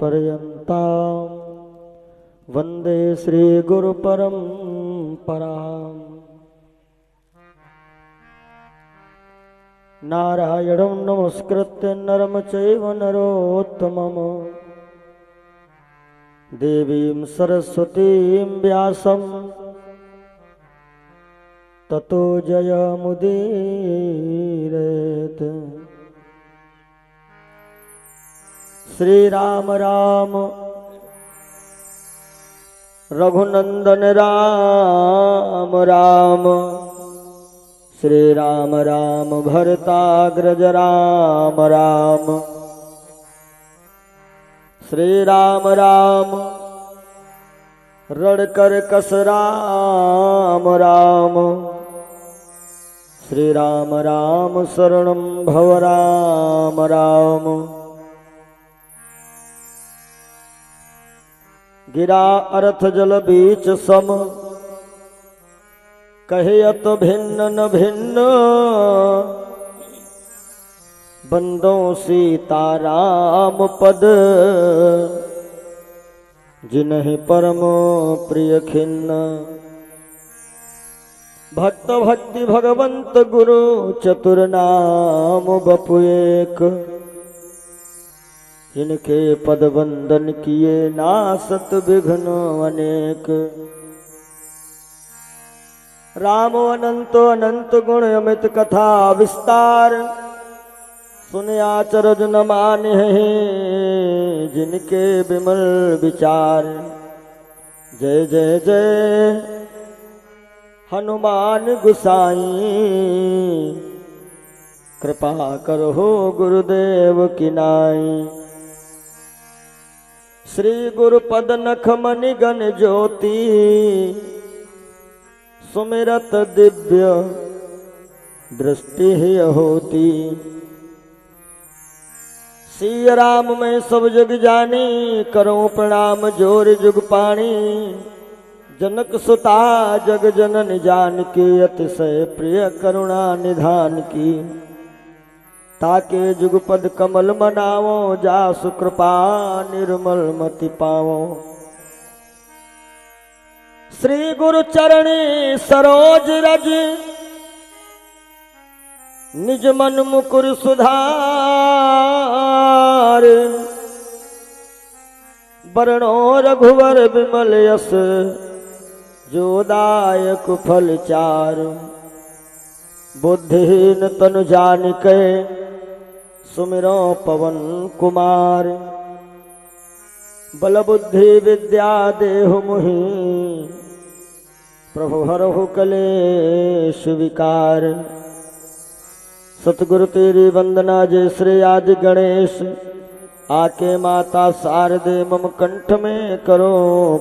पर्यन्तां वन्दे श्रीगुरुपरम्पराम्। नारायणं नमस्कृत्य नरं चैव नरोत्तमम् देवीं सरस्वतीं व्यासं ततो जयमुदीरयेत्। श्री राम राम रघुनंदन राम राम, श्री राम राम भरताग्रज राम राम, श्री राम राम रणकर कस राम राम, श्री राम राम शरणं भव राम राम। गिरा अर्थ जल बीच सम, कहयत भिन्न न भिन्न, बंदो सीता राम पद, जिन्हि परम प्रिय खिन्न। भक्त भक्ति भगवंत गुरु, चतुर नाम बपु एक, इनके पद वंदन किए नासत विघ्न अनेक। राम अनंत अनंत गुण अमित कथा विस्तार, सुनया चरज न माने जिनके विमल विचार। जय जय जय हनुमान गुसाई, कृपा करो गुरुदेव की नाई। श्री गुरुपद नख मनि गण ज्योति, सुमिरत दिव्य दृष्टि ही होती। सिय राम मैं सब जग जानी, करूं प्रणाम जोर जुग पाणी। जनक सुता जग जनन जानकी, अतिशय प्रिय करुणा निधान की। ताके जुगपद कमल मनावो, जासु कृपा निर्मल मति पावो। श्री गुरु चरणी सरोज रज, निज मन मुकुर सुधार। बरनो रघुवर विमल यस, जो दायक फल चार। बुद्धिहीन तनु जानिके, सुमिरो पवन कुमार। बल बुद्धि विद्या देहु मुहि, प्रभु हरहु कलेश विकार। सतगुरु तेरी वंदना जय श्री आदि गणेश, आके माता शारदे मम कंठ में करो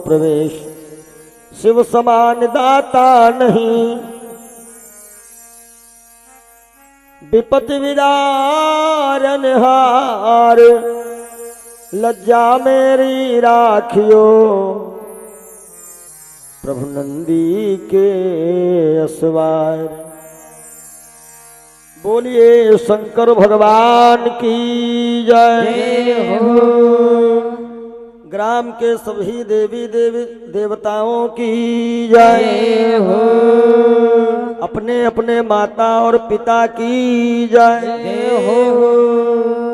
प्रवेश। शिव समान दाता नहीं, विपत्ति विदारन हार। लज्जा मेरी राखियो, प्रभु नंदी के असवार। बोलिए शंकर भगवान की जय हो। ग्राम के सभी देवी देवताओं की जय हो। अपने अपने माता और पिता की जय हो।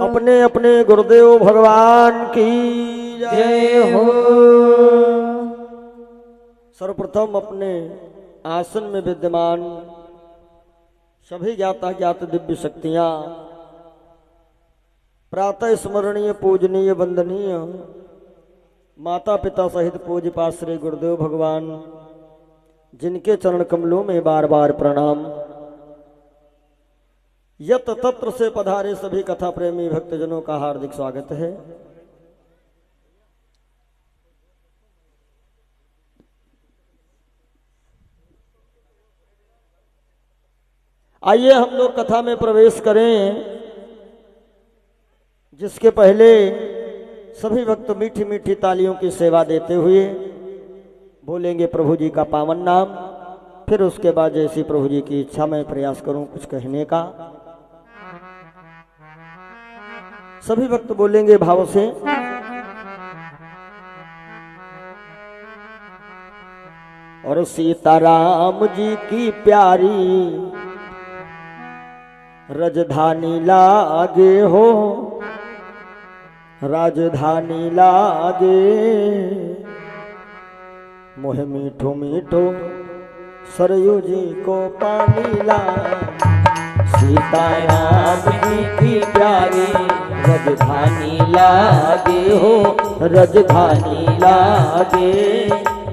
अपने अपने गुरुदेव भगवान की जय हो। सर्वप्रथम अपने आसन में विद्यमान सभी ज्ञाता ज्ञात दिव्य शक्तियां, प्रातः स्मरणीय पूजनीय वंदनीय माता पिता सहित पूज्य पास श्री गुरुदेव भगवान, जिनके चरण कमलों में बार बार प्रणाम। यत तत्र से पधारे सभी कथा प्रेमी भक्तजनों का हार्दिक स्वागत है। आइए हम लोग कथा में प्रवेश करें, जिसके पहले सभी भक्त मीठी मीठी तालियों की सेवा देते हुए बोलेंगे प्रभु जी का पावन नाम। फिर उसके बाद जैसी प्रभु जी की इच्छा मैं प्रयास करूं कुछ कहने का। सभी भक्त बोलेंगे भाव से। और सीताराम जी की प्यारी राजधानी लागे हो, राजधानी लागे। मोह मीठो मीठो सरयू जी को पानी लागे। सीताराम जी की प्यारी राजधानी लागे हो, राजधानी लागे।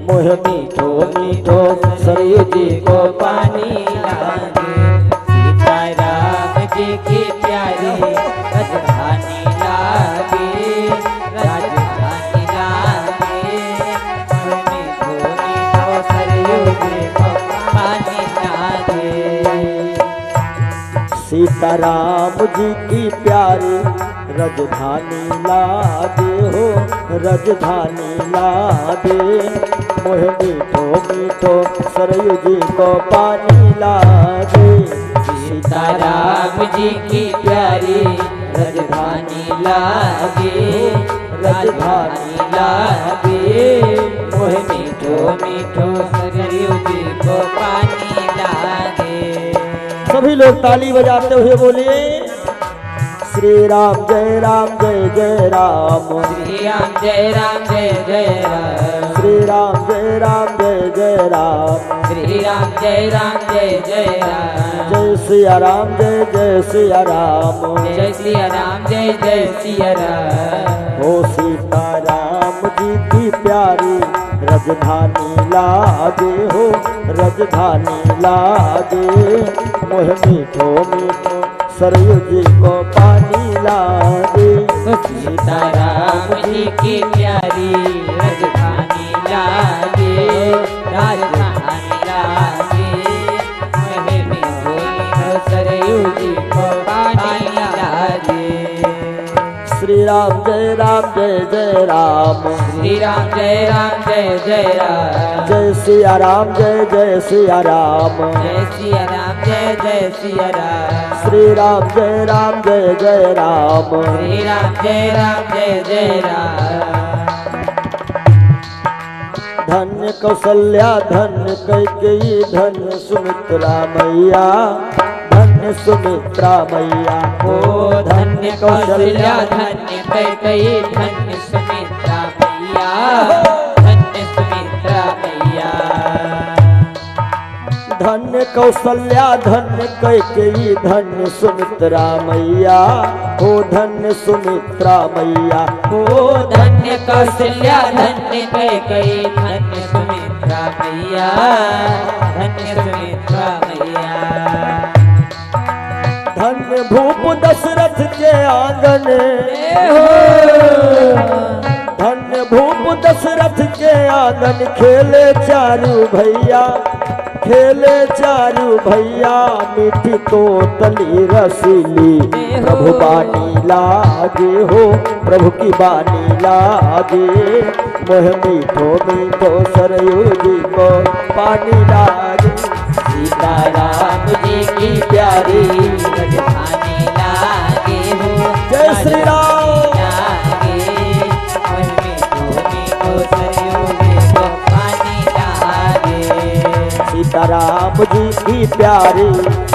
मोह मीठो मीठो सरयू जी को पानी लागे। सीताराम जी की प्यारी राजधानी लागे, राजधानी लागे। मोह मीठो मीठो सरयू जी को पानी लागे। सीताराम जी की प्यारी राजधानी लागे हो, राजधानी लागे। मोह मीठो मीठो सरयू जी को पानी लागे। सीताराम जी की प्यारी राजधानी लागे, राजधानी लागे। मोह मीठो मीठो सरयू जी को पानी लागे। सभी लोग ताली बजाते हुए बोलिए श्री राम जय राम जय जय राम। श्री राम जय राम जय जय राम। श्री राम जय राम जय जय राम। श्री राम जय राम जय जय राम। जय सिया राम जय जय सिया राम। जय सिया राम जय जय सिया राम। हो सीताराम जी की प्यारी राजधानी लागे हो, राजधानी लागे। मोह मीठो मीठो सरयू जी को पानी लागे। सीताराम जी की प्यारी राजधानी लागे, राजधानी लागे। मोह मीठो मीठो सरयू जी को पानी लागे। श्री राम जय राम जय जय राम। श्री राम जय राम जय जय राम। जय सिया राम जय जय सिया राम। जय सिया राम जय जय सिया राम। श्री राम जय राम जय जय राम। श्री राम जय राम जय जय राम। धन्य कौशल्या धन्य कैकेयी धन्य सुमित्रा मैया, धन्य सुमित्रा मैया। ओ धन्य कौशल्या धन्य कैकेयी धन्य सुमित्रा मैया, धन्य सुमित्रा मैया। धन्य कौशल्या धन्य कैकेयी धन्य सुमित्रा मैया। हो धन्य सुमित्रा मैया। ओ धन्य कौशल्या धन्य कैकेयी धन्य सुमित्रा मैया, धन्य सुमित्रा मैया। धन्य भूप दशरथ के आंगन, धन्य भूप दशरथ के आंगन। खेले चारू भैया, खेले चारू भैया। मीठी तोतली रसीली प्रभु बानी लागे हो, प्रभु की बानी लागे। मोह मीठो मीठो सरयू जी को पानी लागे। सीताराम जी की प्यारी राजधानी लागे हो, जय श्री राम। लागे। मोह मीठो मीठो सरयू जी को पानी लागे। सीताराम जी की प्यारी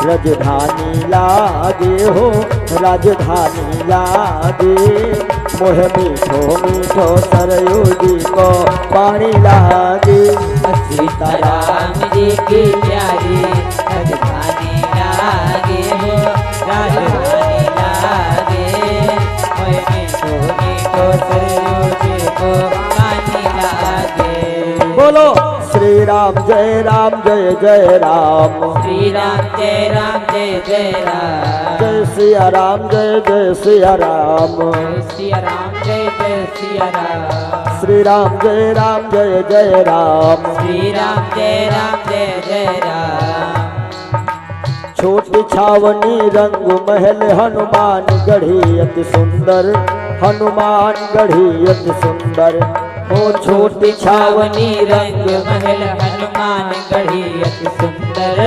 राजधानी लागे हो, राजधानी लागे। मोह मीठो मीठो सरयू जी को पानी लागे। सीताराम जी की प्यारी राजधानी लागे हो, राजधानी लागे। मोह मीठो मीठो सरयू जी को पानी लागे। बोलो श्री राम जय जय राम। श्री राम जय जय राम। जय सिया राम जय जय सिया राम। जय सिया राम जय जय सिया राम। श्री राम जय जय राम। श्री राम जय जय राम। छोटी छावनी रंग महल हनुमान गढ़ी अति सुंदर, हनुमान गढ़ी अति सुंदर। हो छोटी छावनी रंग महल हनुमान गढ़ी अति सुंदर,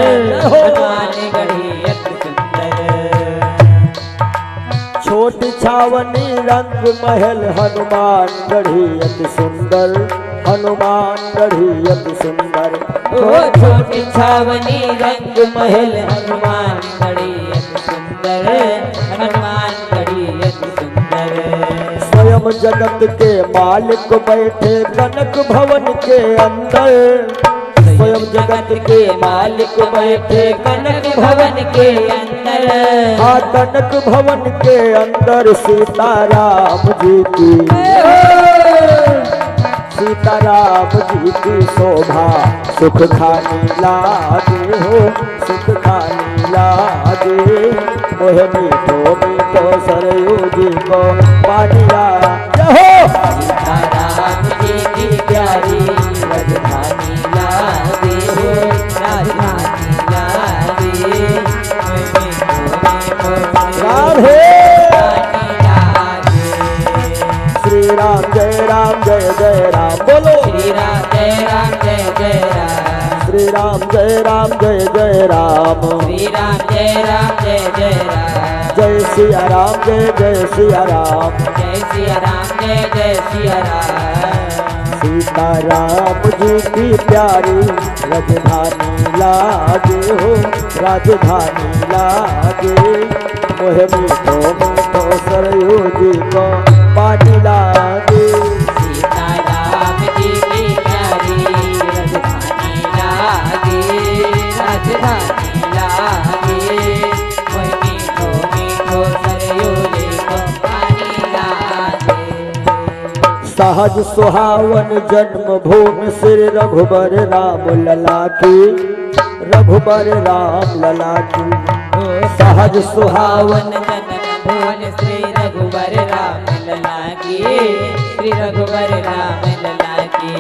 हनुमान गढ़ी अति सुंदर। छोटी छावनी रंग महल हनुमान गढ़ी अति सुंदर, हनुमान गढ़ी अति सुंदर। ओ छोटी छावनी रंग महल हनुमान गढ़ी अति सुंदर, हनुमान गढ़ी अति सुंदर। स्वयं जगत के मालिक बैठे कनक भवन के अंदर। स्वयं जगत के मालिक बैठे कनक भवन के अंदर। हाँ कनक भवन के अंदर सीताराम जी की, सीताराम जी की शोभा सुख खानी लागे हो, सुख खानी लागे। मोह मीठो मीठो सरयू जी को पानी लागे हो। सीताराम जी की प्यारी राजधानी लागे हो, राजधानी लागे। राधे श्री राम जय राम जय जय राम बोलो। श्री राम जय राम जय जय राम, श्री राम जय राम जय जय राम, श्री राम जय राम जय जय राम। जय सिया राम जय जय सिया राम, जय सिया राम जय जय सिया राम। सीताराम जी की प्यारी राजधानी लागे हो, राजधानी लागे। मोह मीठो मीठो सरयू जी को पानी लागे। सीताराम जी की प्यारी राजधानी लागे, राजधानी लागे। मोह मीठो मीठो सरयू जी को पानी लागे। सहज सुहावन जन्म भूमि श्री रघुबर राम लला की, रघुबर राम लला की। सहज सुहावन जन्म भूमि श्री रघुबर राम लला की, श्री रघुबर राम लला की।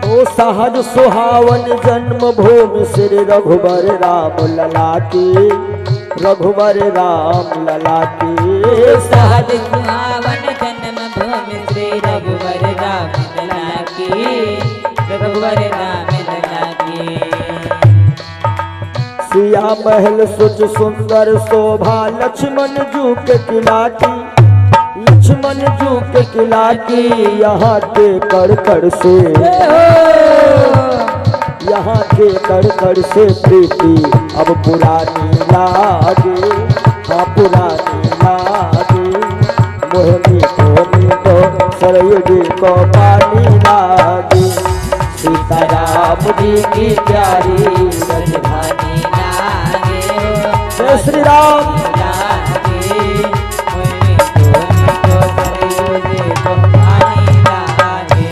ओ सहज सुहावन जन्म भूमि श्री रघुबर राम लला की, रघुबर राम लला की। सहज सुहावन जन्म भूमि श्री रघुबर राम लला की, रघुबर राम लला की। सिया महल सुच सुंदर शोभा लक्ष्मण जू के किला की, लक्ष्मण जू के किला की। यहाँ के कड़ कड़ से, यहाँ के कड़ कड़ से प्रीति अब पुरानी लागे, हाँ पुरानी लागे। मोह मीठो मीठो सरयू जी को पानी लागे। सीताराम जी की प्यारी राजधानी लागे हो, जय श्री राम। लागे। मोह मीठो मीठो सरयू जी को पानी लागे।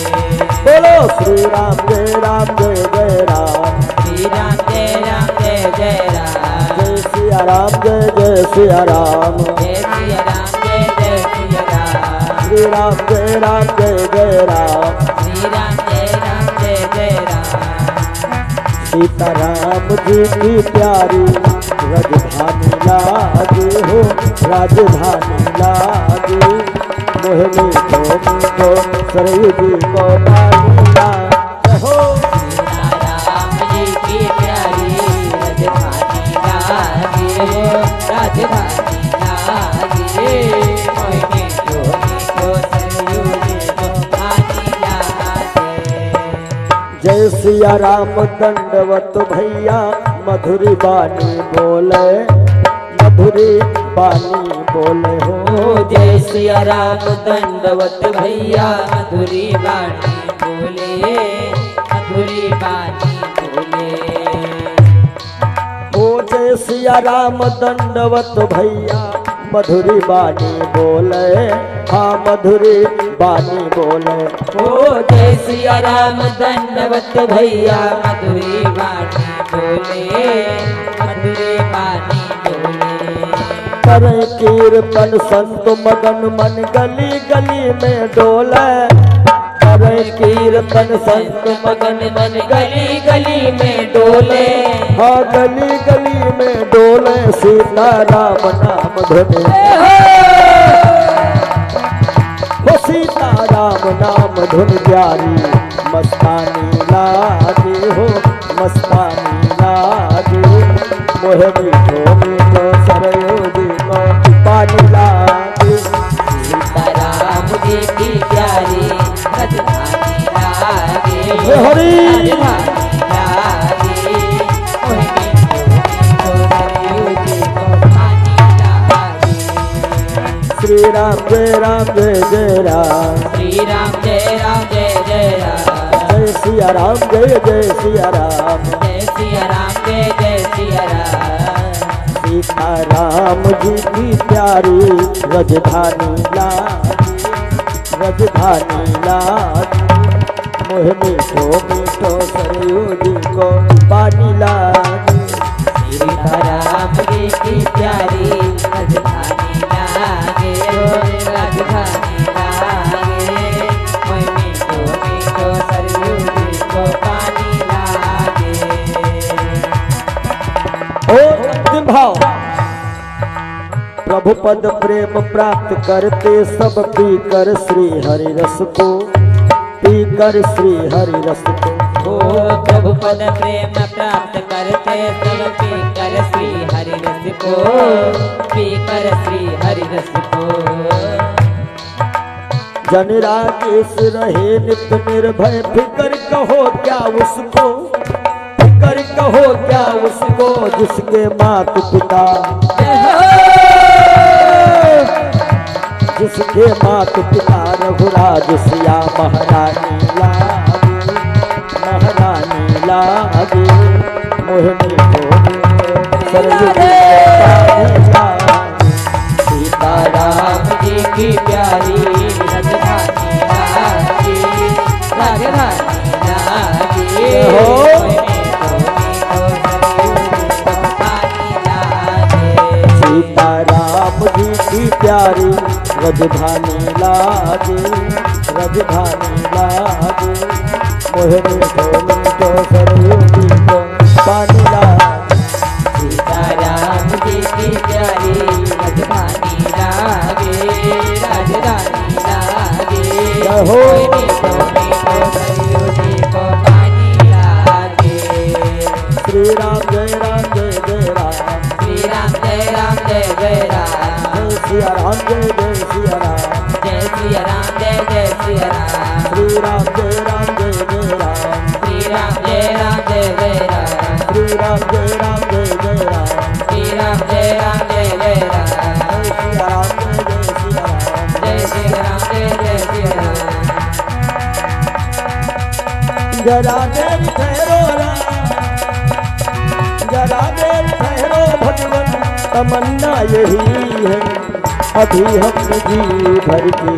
बोलो श्री राम जय राम जय जय राम, श्री राम जय राम जय जय राम, जय सिया राम जय जय सिया राम, जय सिया राम जय जय सिया राम। श्री राम जय राम जय जय राम, श्री राम जय राम जय जय राम। सीताराम जी की प्यारी राजधानी लागे हो, राजधानी लागे। मोह मीठो मीठो सरयू जी को पानी लागे हो। सीताराम जी की प्यारी राजधानी लागे हो, राजधानी लागे। मोह मीठो मीठो सरयू जी को पानी लागे। जय सिया राम दंडवत भैया मधुरी बानी बोले, मधुरी बानी बोले हो। जय सिया राम दंडवत भैया मधुरी बानी बोले, मधुरी बानी बोले। ओ जय सिया राम दंडवत भैया मधुरी बानी बोले, हाँ मधुरी बानी बोले। ओ जय सिया राम दंडवत भैया मधुरी बानी बोले, मधुरी बानी बोले। करे कीर्तन संत मगन मन गली गली में डोले, करे कीर्तन संत मगन मन गली गली में डोले। हाँ गली गली में डोले सीताराम नाम धुने हो, सीताराम नाम धुन प्यारी मस्तानी लागे हो, मस्तानी लागे। मोह मीठो मीठो सरयू जी को पानी लागे। सीताराम जी की प्यारी राजधानी लागे हे हरि राजधानी लागे मोहि मीठो सरयू जी को पानी लागे श्री राम जय जय राम श्री राम जय जय जय राम जय सिया राम जय सिया राम जय सिया राम जय सिया राम सीता राम जी की प्यारी राजधानी लागी राजधानी लागी मोह मीठो मीठो सरयू जी को पानी लागी सीता राम जी की प्यारी राजधानी लागे राजधानी लागे मोह मीठो मीठो सरयू जी को पानी लागे और अंतिम भाव प्रभु पद प्रेम प्राप्त करते सब पीकर श्री हरि रस को पीकर श्री हरि रस को ओ प्रभु पद प्रेम प्राप्त करते सब पीकर श्री हरि रस को पीकर श्री हरि रस को जन राकेश रहे नित्य निर्भय फिकर कहो क्या उसको फिकर कहो क्या उसको जिसके मात पिता जिसके मात पिता रघुराज सिया महारानी लागे मोह सीता राम जी की प्यारी राजधानी लागे राजधानी लागे सीता राम जी की प्यारी राजधानी लागे राजधानी लागे मोह मीठो सरयू जी को पानी लागे सीता राम जी की प्यारी राजधानी लागे राजधानी लागे मोहि मीठो मीठो सरयू जी को पानी लागे श्री राम जय राम श्री राम जय जय राम जय सिया राम जय सिया राम जय सिया राम जय सिया राम श्री राम जय राम श्री राम जय राम श्री राम जय राम श्री राम जय राम जय सिया राम जय सिया राम जरा देर ठहरो जरा देर ठहरो भगवान तमन्ना यही है अभी हम जी भर के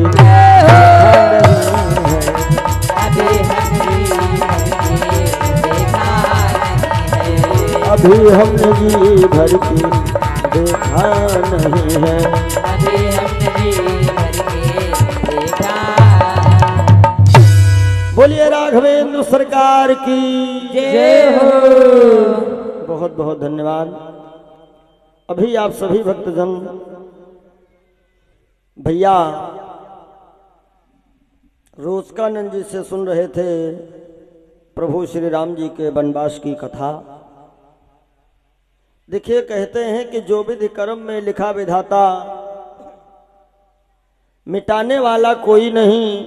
अभी हमने जी भर के देखा नहीं है अभी हमने जी भर के देखा। बोलिए राघवेंद्र सरकार की जय हो। बहुत बहुत धन्यवाद। अभी आप सभी भक्तजन भैया रोजकानंद जी से सुन रहे थे प्रभु श्री राम जी के वनवास की कथा। देखिए, कहते हैं कि जो विधि कर्म में लिखा विधाता, मिटाने वाला कोई नहीं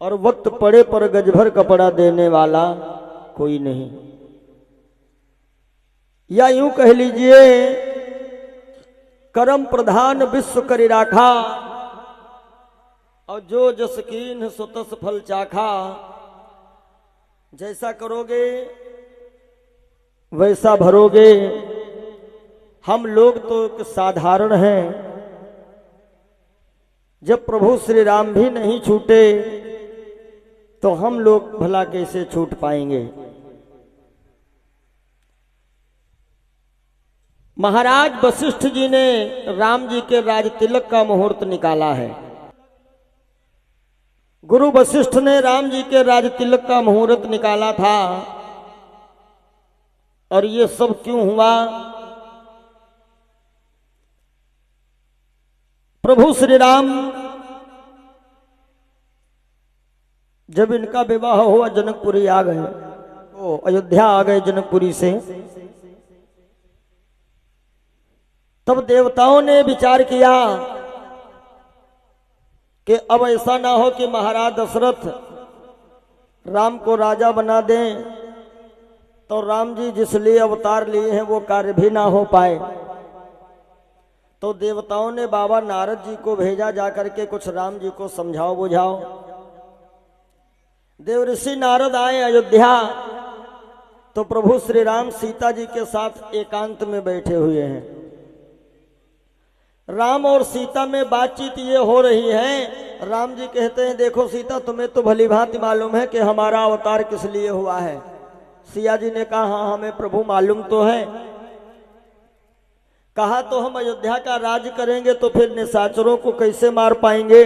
और वक्त पड़े पर गजभर कपड़ा देने वाला कोई नहीं। या यूं कह लीजिए, कर्म प्रधान विश्व करि राखा और जो जस कीन्ह सो तस फल चाखा। जैसा करोगे वैसा भरोगे। हम लोग तो साधारण हैं। जब प्रभु श्री राम भी नहीं छूटे तो हम लोग भला कैसे छूट पाएंगे। महाराज वशिष्ठ जी ने राम जी के राज तिलक का मुहूर्त निकाला है। गुरु वशिष्ठ ने राम जी के राज तिलक का मुहूर्त निकाला था। और ये सब क्यों हुआ? प्रभु श्री राम जब इनका विवाह हुआ, जनकपुरी आ गए, वो अयोध्या आ गए जनकपुरी से। तब देवताओं ने विचार किया कि अब ऐसा ना हो कि महाराज दशरथ राम को राजा बना दें तो राम जी जिस लिए अवतार लिए हैं वो कार्य भी ना हो पाए। तो देवताओं ने बाबा नारद जी को भेजा जाकर के कुछ राम जी को समझाओ बुझाओ। देवऋषि नारद आए अयोध्या तो प्रभु श्री राम सीता जी के साथ एकांत में बैठे हुए हैं। राम और सीता में बातचीत ये हो रही है। राम जी कहते हैं देखो सीता तुम्हें तो भली भांति मालूम है कि हमारा अवतार किस लिए हुआ है। सिया जी ने कहा हाँ हमें प्रभु मालूम तो है। कहा तो हम अयोध्या का राज करेंगे तो फिर निशाचरों को कैसे मार पाएंगे।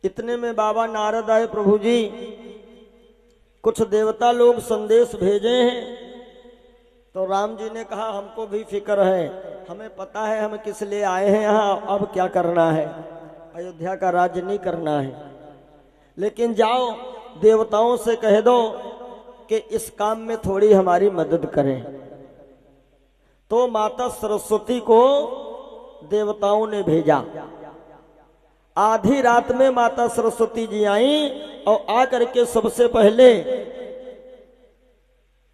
इतने में बाबा नारद आए, प्रभु जी कुछ देवता लोग संदेश भेजे हैं। तो राम जी ने कहा हमको भी फिक्र है, हमें पता है हम किस लिए आए हैं यहाँ, अब क्या करना है, अयोध्या का राज्य नहीं करना है। लेकिन जाओ देवताओं से कह दो कि इस काम में थोड़ी हमारी मदद करें। तो माता सरस्वती को देवताओं ने भेजा। आधी रात में माता सरस्वती जी आई और आकर के सबसे पहले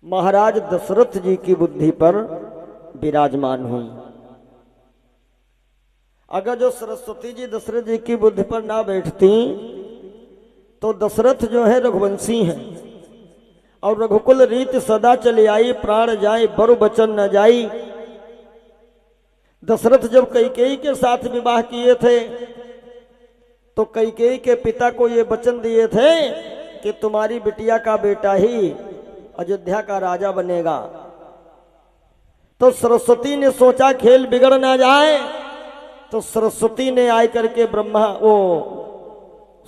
महाराज दशरथ जी की बुद्धि पर विराजमान हुई। अगर जो सरस्वती जी दशरथ जी की बुद्धि पर ना बैठती तो दशरथ जो है रघुवंशी हैं और रघुकुल रीत सदा चली आई, प्राण जाए बरु बचन न जाई। दशरथ जब कैकेयी के साथ विवाह किए थे तो कैकेयी के पिता को ये वचन दिए थे कि तुम्हारी बिटिया का बेटा ही अयोध्या का राजा बनेगा। तो सरस्वती ने सोचा खेल बिगड़ ना जाए, तो सरस्वती ने आय करके ब्रह्मा वो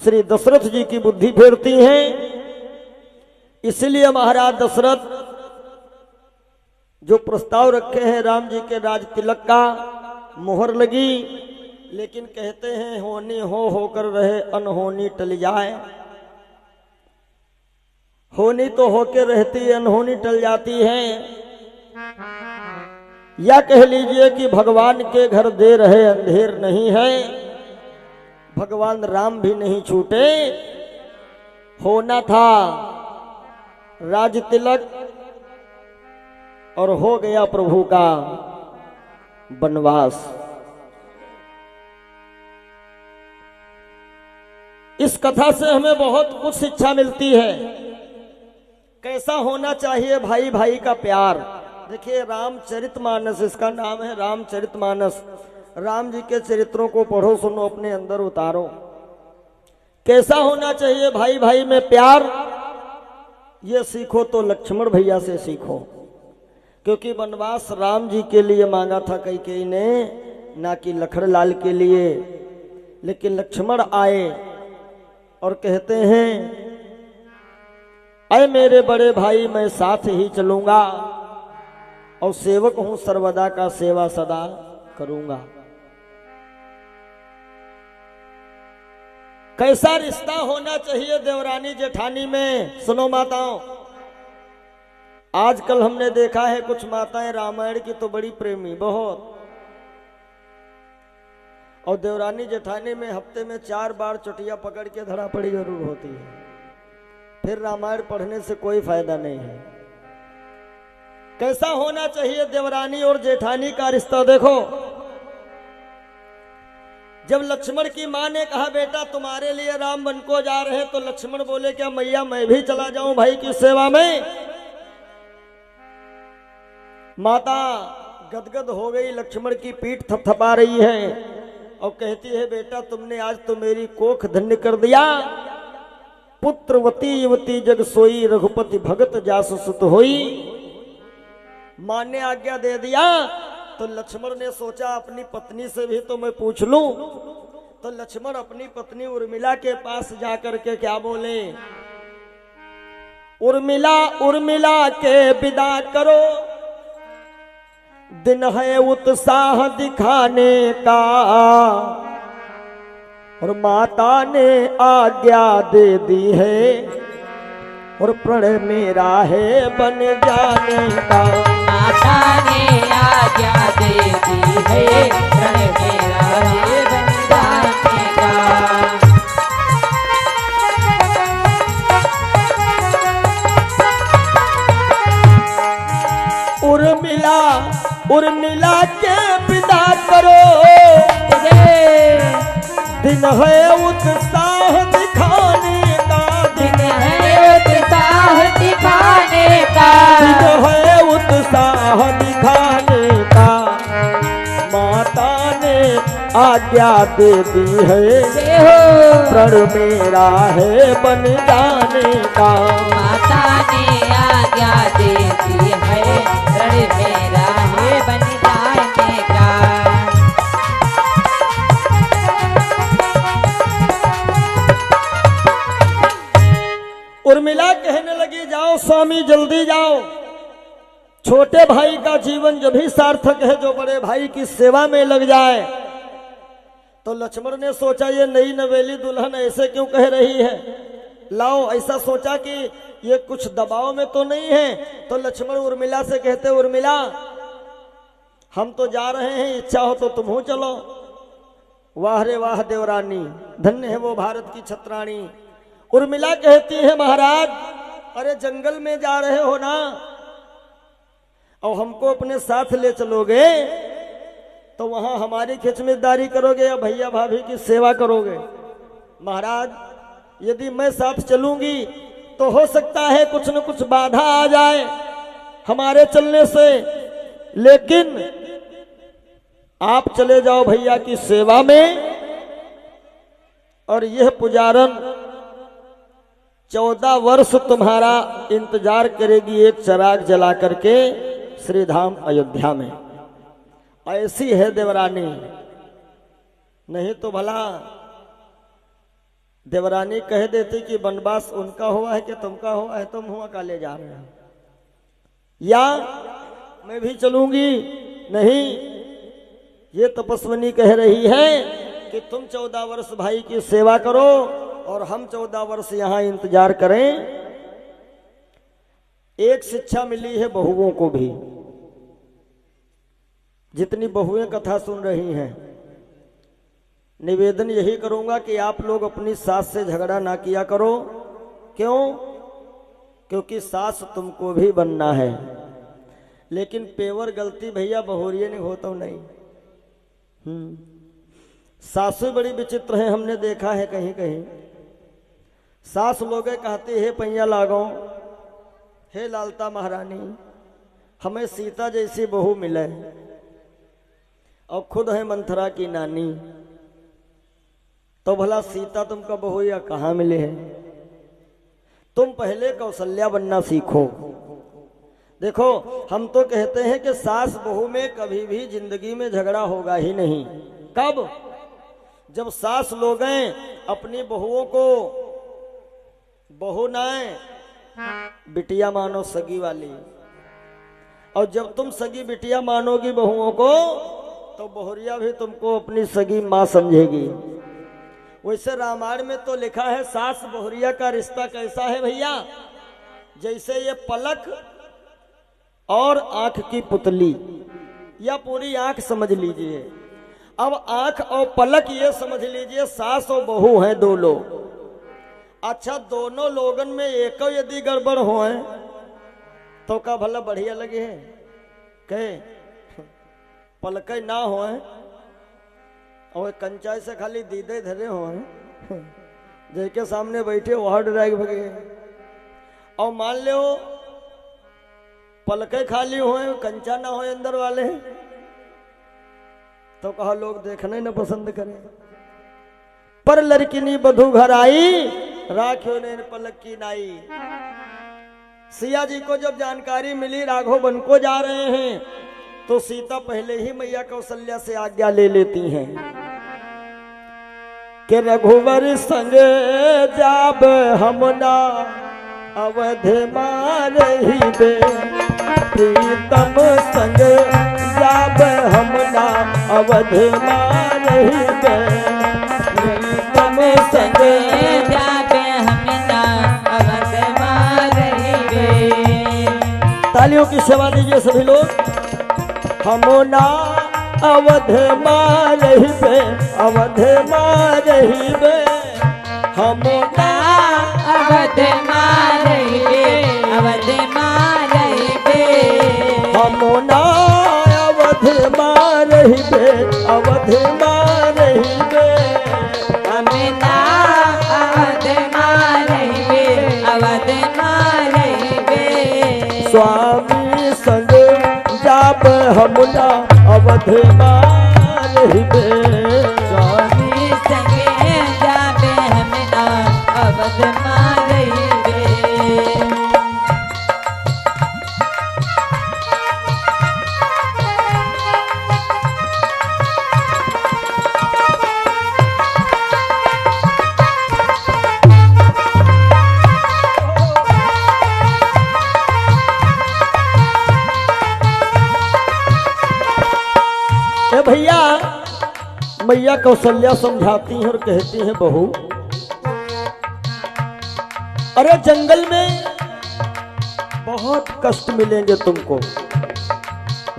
श्री दशरथ जी की बुद्धि फेरती हैं। इसलिए महाराज दशरथ जो प्रस्ताव रखे हैं राम जी के राज तिलक का, मोहर लगी, लेकिन कहते हैं होनी हो होकर रहे अनहोनी टल जाए। होनी तो होके रहती है, अनहोनी टल जाती है। या कह लीजिए कि भगवान के घर दे रहे अंधेर नहीं है। भगवान राम भी नहीं छूटे। होना था राज तिलक और हो गया प्रभु का वनवास। इस कथा से हमें बहुत कुछ शिक्षा मिलती है। कैसा होना चाहिए भाई भाई का प्यार। देखिए रामचरितमानस इसका नाम है, रामचरितमानस। राम जी के चरित्रों को पढ़ो, सुनो, अपने अंदर उतारो। कैसा होना चाहिए भाई भाई में प्यार, ये सीखो तो लक्ष्मण भैया से सीखो, क्योंकि वनवास राम जी के लिए मांगा था कैकेयी ने, ना कि लखनलाल के लिए। लेकिन लक्ष्मण आए और कहते हैं अय मेरे बड़े भाई मैं साथ ही चलूंगा और सेवक हूं सर्वदा का, सेवा सदा करूंगा। कैसा रिश्ता होना चाहिए देवरानी जेठानी में। सुनो माताओं, आजकल हमने देखा है कुछ माताएं रामायण की तो बड़ी प्रेमी बहुत, और देवरानी जेठानी में हफ्ते में 4 बार चुटिया पकड़ के धड़ा पड़ी जरूर होती है। फिर रामायण पढ़ने से कोई फायदा नहीं है। कैसा होना चाहिए देवरानी और जेठानी का रिश्ता। देखो जब लक्ष्मण की मां ने कहा बेटा तुम्हारे लिए राम वन को जा रहे हैं, तो लक्ष्मण बोले क्या मैया मैं भी चला जाऊं भाई की सेवा में। माता गदगद हो गई, लक्ष्मण की पीठ थपथपा रही है और कहती है बेटा तुमने आज तो मेरी कोख धन्य कर दिया। पुत्रवती युवती जग सोई, रघुपति भगत जास सुत होई। मां ने आज्ञा दे दिया तो लक्ष्मण ने सोचा अपनी पत्नी से भी तो मैं पूछ लूं। तो लक्ष्मण अपनी पत्नी उर्मिला के पास जाकर के क्या बोले, उर्मिला उर्मिला के विदा करो, दिन है उत्साह दिखाने का। और माता ने आज्ञा दे दी है और प्रण मेरा है बन जाने का। माता ने आज्ञा दे दी है, प्रण मेरा है बन जाने का। दिन है उत्साह दिखाने का, दिन है उत्साह दिखाने का, दिन है उत्साह दिखाने का। माता ने आज्ञा दे दी है, प्रण मेरा है बन जाने का। माता ने आज्ञा दे दी है, प्रण मेरा है बन जाने का। उर्मिला कहने लगी, जाओ स्वामी जल्दी जाओ, छोटे भाई का जीवन जब ही सार्थक है जो बड़े भाई की सेवा में लग जाए। तो लक्ष्मण ने सोचा ये नई नवेली दुल्हन ऐसे क्यों कह रही है, लाओ ऐसा सोचा कि ये कुछ दबाव में तो नहीं है। तो लक्ष्मण उर्मिला से कहते, उर्मिला हम तो जा रहे हैं, इच्छा हो तो तुम हो चलो। वाह रे वाह देवरानी, धन्य है वो भारत की छत्राणी। उर्मिला कहती है, महाराज अरे जंगल में जा रहे हो ना, और हमको अपने साथ ले चलोगे तो वहां हमारी खिचमिचदारी करोगे या भैया भाभी की सेवा करोगे। महाराज यदि मैं साथ चलूंगी तो हो सकता है कुछ न कुछ बाधा आ जाए हमारे चलने से, लेकिन आप चले जाओ भैया की सेवा में। और यह पुजारन 14 वर्ष तुम्हारा इंतजार करेगी एक चिराग जला करके श्रीधाम अयोध्या में। ऐसी है देवरानी, नहीं तो भला देवरानी कह देती कि वनवास उनका हुआ है कि तुमका हुआ है, तुम हुआ काले जा रहे हो, या मैं भी चलूंगी। नहीं, ये तपस्विनी कह रही है कि तुम 14 वर्ष भाई की सेवा करो और हम 14 वर्ष यहां इंतजार करें। एक शिक्षा मिली है बहुओं को भी, जितनी बहुएं कथा सुन रही हैं, निवेदन यही करूंगा कि आप लोग अपनी सास से झगड़ा ना किया करो। क्यों? क्योंकि सास तुमको भी बनना है, लेकिन पेवर गलती भैया बहुरिये ने हो तो नहीं। सासु बड़ी विचित्र है, हमने देखा है कहीं कहीं। सास लोगे कहती है पैया लागो, हे लालता महारानी हमें सीता जैसी बहू मिले, और खुद है मंथरा की नानी, तो भला सीता तुमका बहू या कहाँ मिले है? तुम पहले कौशल्या बनना सीखो। देखो हम तो कहते हैं कि सास बहू में कभी भी जिंदगी में झगड़ा होगा ही नहीं। कब? जब सास लोग अपनी बहुओं को बहू नाए बिटिया मानो सगी वाली, और जब तुम सगी बिटिया मानोगी बहुओं को तो बहुरिया भी तुमको अपनी सगी माँ समझेगी। वैसे रामायण में तो लिखा है सास बहुरिया का रिश्ता कैसा है भैया, जैसे ये पलक और आंख की पुतली, या पूरी आंख समझ लीजिए। अब आंख और पलक ये समझ लीजिए सास और बहू हैं दो लोग। अच्छा दोनों लोगन में एक यदि गड़बड़ हो तो का भला बढ़िया लगे है? कहे पलक ना हो और कंचाई से खाली दीदे धरे हो जैके सामने बैठे वहां ड्राइव भगे, और मान लो पलके खाली हो कंचा ना हो अंदर वाले, तो कहा लोग देखने न पसंद करें। पर लड़किनी बधू घर आई राखियो ने पलक की नाई। सिया जी को जब जानकारी मिली राघव वन को जा रहे हैं, तो सीता पहले ही मैया कौशल्या से आज्ञा ले लेती हैं कि रघुवर संग जाब हमना अवध मारही बे, प्रीतम संग जाब हमना अवध मारही बे, प्रीतम संग जाब हमना अवध मारही बे। तालियों की सेवा दीजिए सभी लोग। हमना अवध मारही बे, अवध मारही बे, हमना अवध मारही बे, अवध मारही बे, हमना अवध मारही बे, अवध मारही बे, हमना अवध मारहिबे। स्वामी संगे जाबे हमना अवध मारहिबे। भैया मैया कौशल्या समझाती हैं और कहती हैं, बहू अरे जंगल में बहुत कष्ट मिलेंगे तुमको।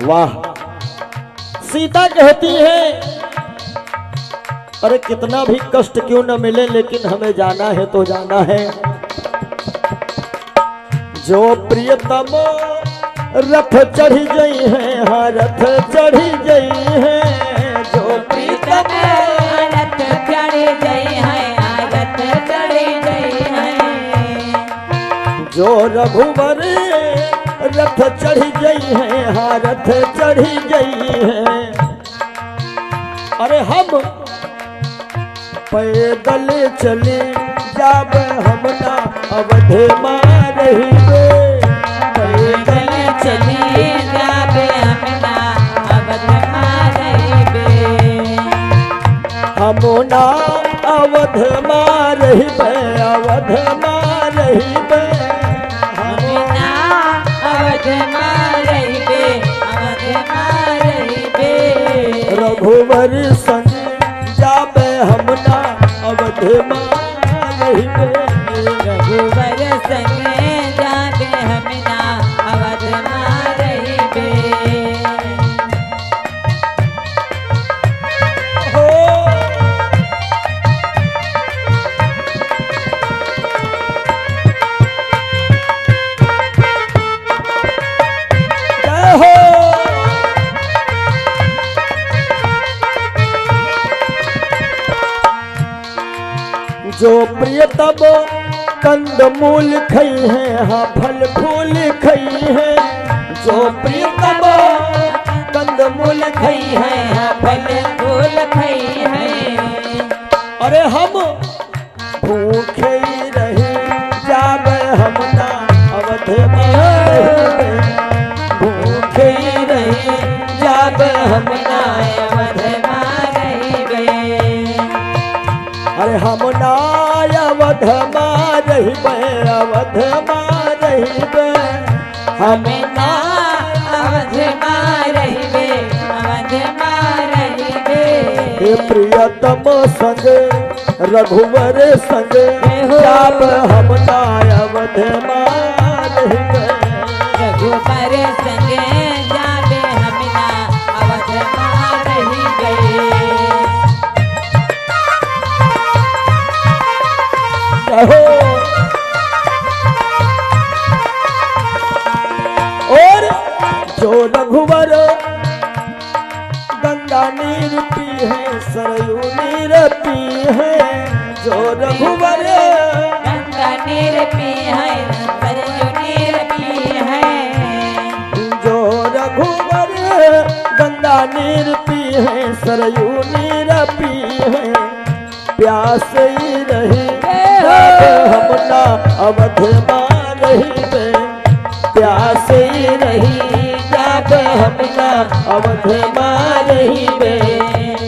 वाह। सीता कहती है, अरे कितना भी कष्ट क्यों न मिले लेकिन हमें जाना है तो जाना है। जो प्रियतम रथ चढ़ी गई है, हाँ रथ चढ़ी गई है। जो प्रीतम रथ चढ़ी गई है, रथ चढ़ी गई है। जो रघुवर रथ चढ़ी गई है, हाँ रथ चढ़ी गई है। अरे हम पैदल चले जाब हमना अवध मारहिबे। पैदल चली जाबे हमना अवध मारहिबे। हमना अवध मारहिबे, अवध मारहिबे। हमना अवध मारहिबे, अवध मारहिबे। रघुवर संग जाबे हमना अवध मारहिबे। रघुवर संगे जाबे हमना अवध मारहिबे। हो जय हो। जो प्रियतम कंद मूल खई है, हाँ फल फूल खई है। जो प्रियतम कंद मूल खई है, हाँ फल फूल खई है। अरे हम भूखे ही रहे जाबे हमना अवध मारहिबे। भूखे ही रहे जाबे हमना अवध मारहिबे। अरे हमना अवध मारहिबे, अवध मारहिबे। हमना अवध मारहिबे, अवध मारहिबे। हे प्रियतम संग रघुवर संग जाब हमना अवध मारहिबे। रघुवर संगे जाबे हमना अवध मारहिबे। कहो और जो रघुवर गंगा नीर पी है, सरयू नीर पी है। जो रघुवर गंगा नीर पी है, सरयू नीर पी है। जो रघुवर गंगा नीर पी है, सरयू नीर पी है। प्यास ही रही हमना अवध मारहिबे। प्यास ही रही जाब हमना अवध मारहिबे।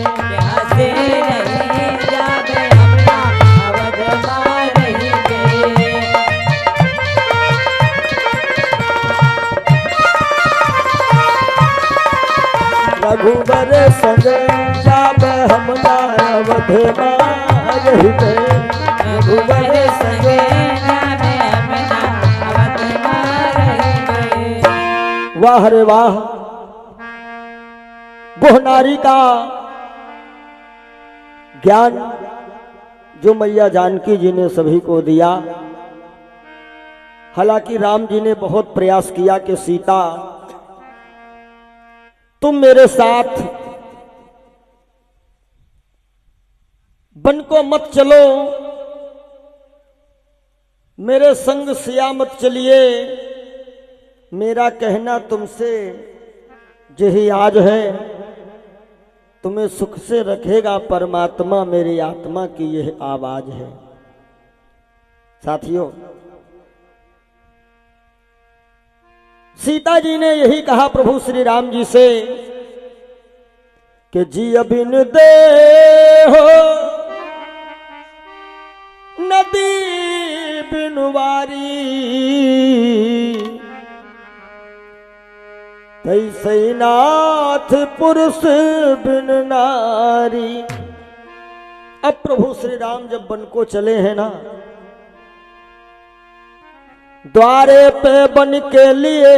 प्यासे रही जाबे हमना अवध मारहिबे। रघुवर संग जाब हमना अवध मारहिबे। रघुवर संग जाबे हमना अवध मारहिबे। वाह रे वाह। वह नारी का ज्ञान जो मैया जानकी जी ने सभी को दिया। हालांकि राम जी ने बहुत प्रयास किया कि सीता तुम मेरे साथ वन को मत चलो, मेरे संग सिया मत चलिए। मेरा कहना तुमसे यही आज है, तुम्हें सुख से रखेगा परमात्मा, मेरी आत्मा की यह आवाज है। साथियों, सीता जी ने यही कहा प्रभु श्री राम जी से कि जी अभिन दे हो नदी बिनुवारी, तैसे नाथ पुरुष बिन नारी। अब प्रभु श्री राम जब वन को चले हैं ना, द्वारे पे बन के लिए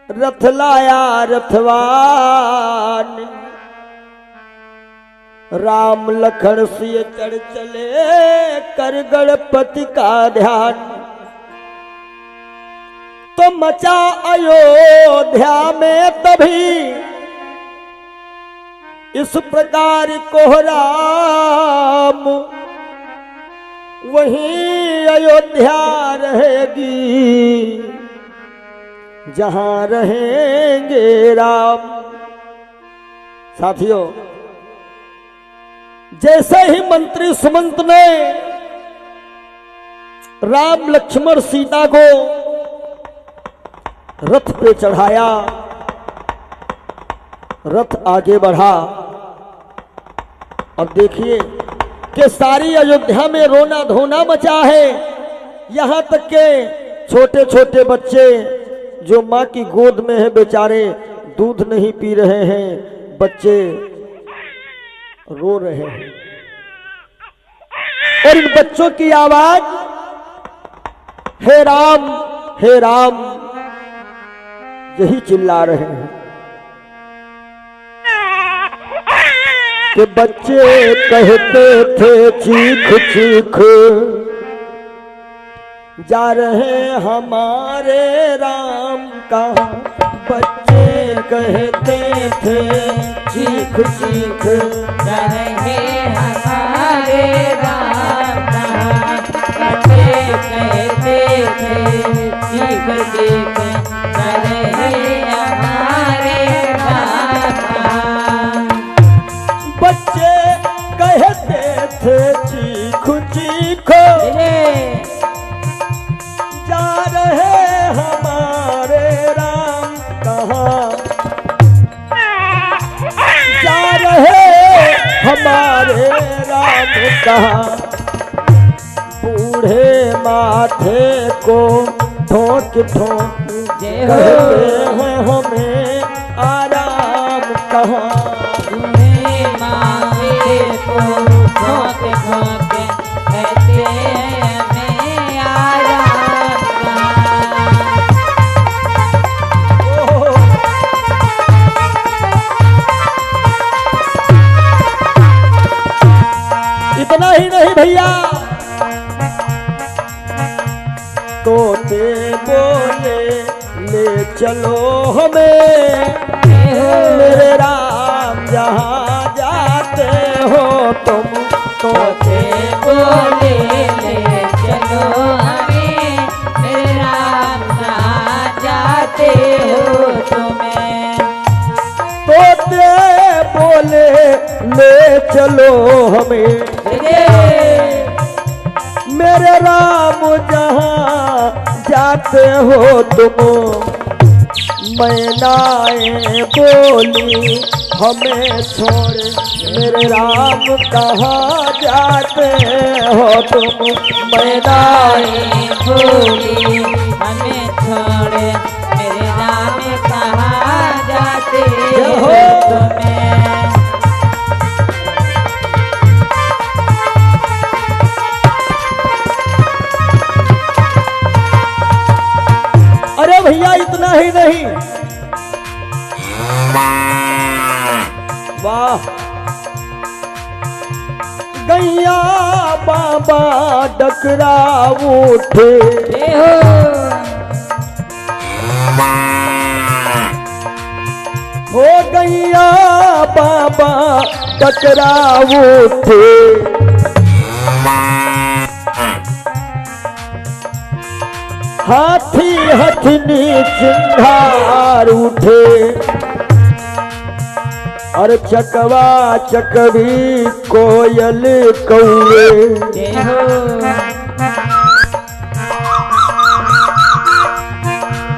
रथ लाया रथवान, राम लखन सिय चढ़ चले कर गणपति का ध्यान। तो मचा अयोध्या में तभी इस प्रकार कोहराम, वहीं अयोध्या रहेगी जहां रहेंगे राम। साथियों, जैसे ही मंत्री सुमंत ने राम लक्ष्मण सीता को रथ पे चढ़ाया, रथ आगे बढ़ा। अब देखिए कि सारी अयोध्या में रोना धोना मचा है। यहां तक के छोटे छोटे बच्चे जो मां की गोद में है बेचारे दूध नहीं पी रहे हैं, बच्चे रो रहे हैं और इन बच्चों की आवाज हे राम हे राम यही चिल्ला रहे हैं कि बच्चे कहते थे चीख चीख जा रहे हमारे राम का। बच्चे कहते थे चीख चीख जा रहे हमारे राम का। बच्चे कहते थे चीख चीख जा रहे हमारे राम का। बच्चे कहते थे चीख चीख जा रहे हमारे राम कहाँ, जा रहे हमारे राम कहाँ। बूढ़े माथे को ठोक ठोक कहते हैं हमें आराम कहाँ। बूढ़े माथे को ठोक ठोक कहते हैं हमें आराम कहाँ। इतना ही नहीं भैया, तोते बोले ले चलो हमें मेरे राम जहाँ जाते हो तुम। तोते बोले ले चलो हमें मेरे राम जहाँ जाते हो तुम्हें। तोते बोले ले चलो हमें मेरे राम जहाँ जाते हो तुम। मैनाएं बोली हमें छोड़ मेरे राम कहाँ जाते हो तुम। मैनाएं बोली हमें छोड़ मेरे राम कहाँ जाते हो तुम्हें। अरे भैया इतना ही नहीं, वाह गैया बाबा डकरा उठे हो गैया बाबा डकरा उठे। हाथी हथनी चिंगार उठे और चकवा चकवी कोयल कौए। जय हो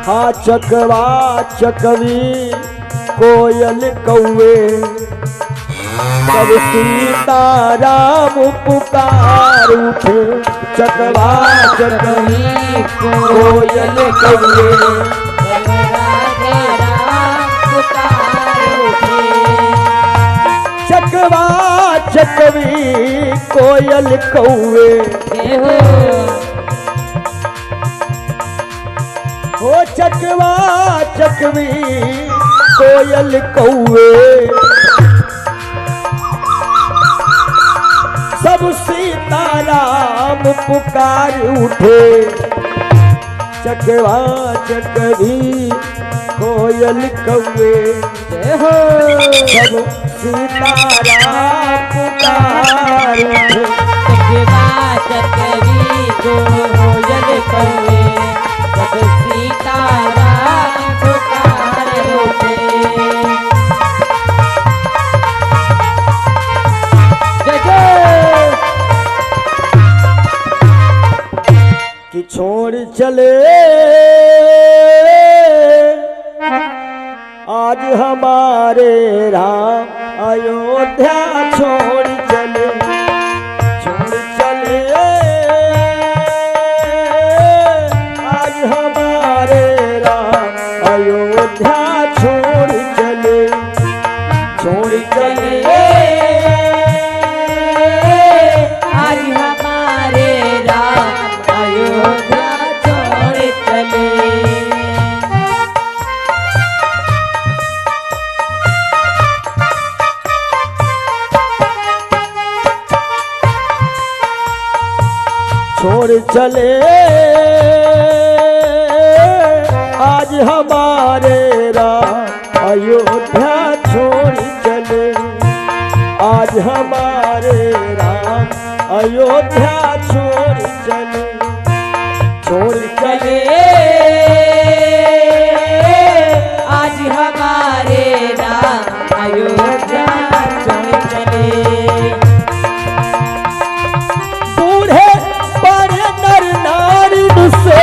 हाँ चकवा चकवी कोयल कौए सब सीताराम पुकार उठे। चकवा चकवी कोयल कौए चकवा चकवी कोयल कौए। हो चकवा चकवी कोयल कौए सब सीताराम पुकार उठे। चकवा चकवी कोयल कौए सब सीताराम पुकार उठे। चकवा चकवी कोयल कौए सब सीताराम पुकार उठे। कि छोड़ चले आज हमारे राम अयोध्या छोड़ चले। छोड़ चले आज हमारे राम अयोध्या छोड़ चले। छोड़ चले आज हमारे राम अयोध्या छोड़ चले। छोड़ चले आज हमारे राम अयोध्या छोड़ चले। आज हमारे राम अयोध्या छोड़ चले। छोड़ चले आज हमारे राम अयोध्या छोड़ चले। बूढ़े बड़े नर नारी से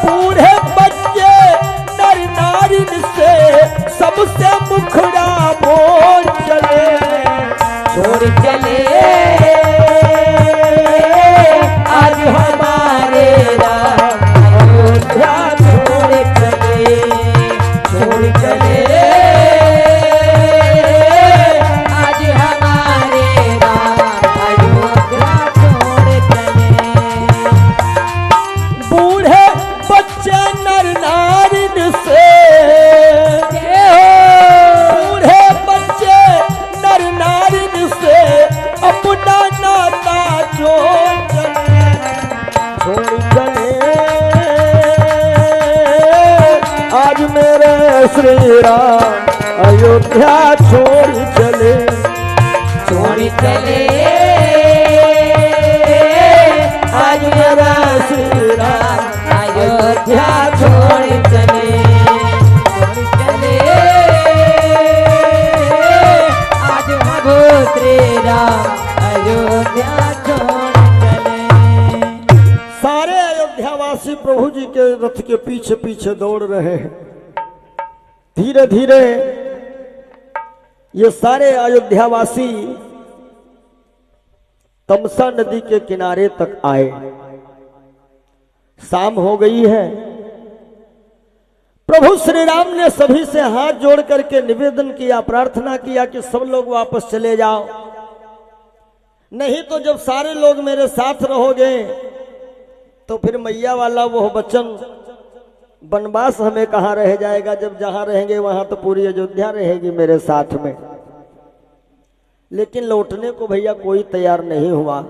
बूढ़े बच्चे नर नारी से सबसे मुखड़ा बोल चले। छोड़ चले आज हमारे राम अयोध्या छोड़ चले। छोड़ चले आज हमारे राम अयोध्या छोड़ चले। बूढ़े बच्चे नर नारी से बूढ़े बच्चे नर नारी से अपना नाता छोड़ चले। छोड़ चले आज मेरे श्री राम अयोध्या छोड़ चले। छोड़ चले आज मेरा श्री राम अयोध्या छोड़ चले। छोड़ चले आज प्रभु श्री राम अयोध्या छोड़ चले। सारे अयोध्यावासी प्रभु जी के रथ के पीछे पीछे दौड़ रहे हैं। धीरे धीरे ये सारे अयोध्यावासी तमसा नदी के किनारे तक आए। शाम हो गई है। प्रभु श्री राम ने सभी से हाथ जोड़ करके निवेदन किया, प्रार्थना किया कि सब लोग वापस चले जाओ, नहीं तो जब सारे लोग मेरे साथ रहोगे तो फिर मैया वाला वो वचन वनवास हमें कहाँ रह जाएगा। जब जहां रहेंगे वहां तो पूरी अयोध्या रहेगी मेरे साथ में। लेकिन लौटने को भैया कोई तैयार नहीं हुआ।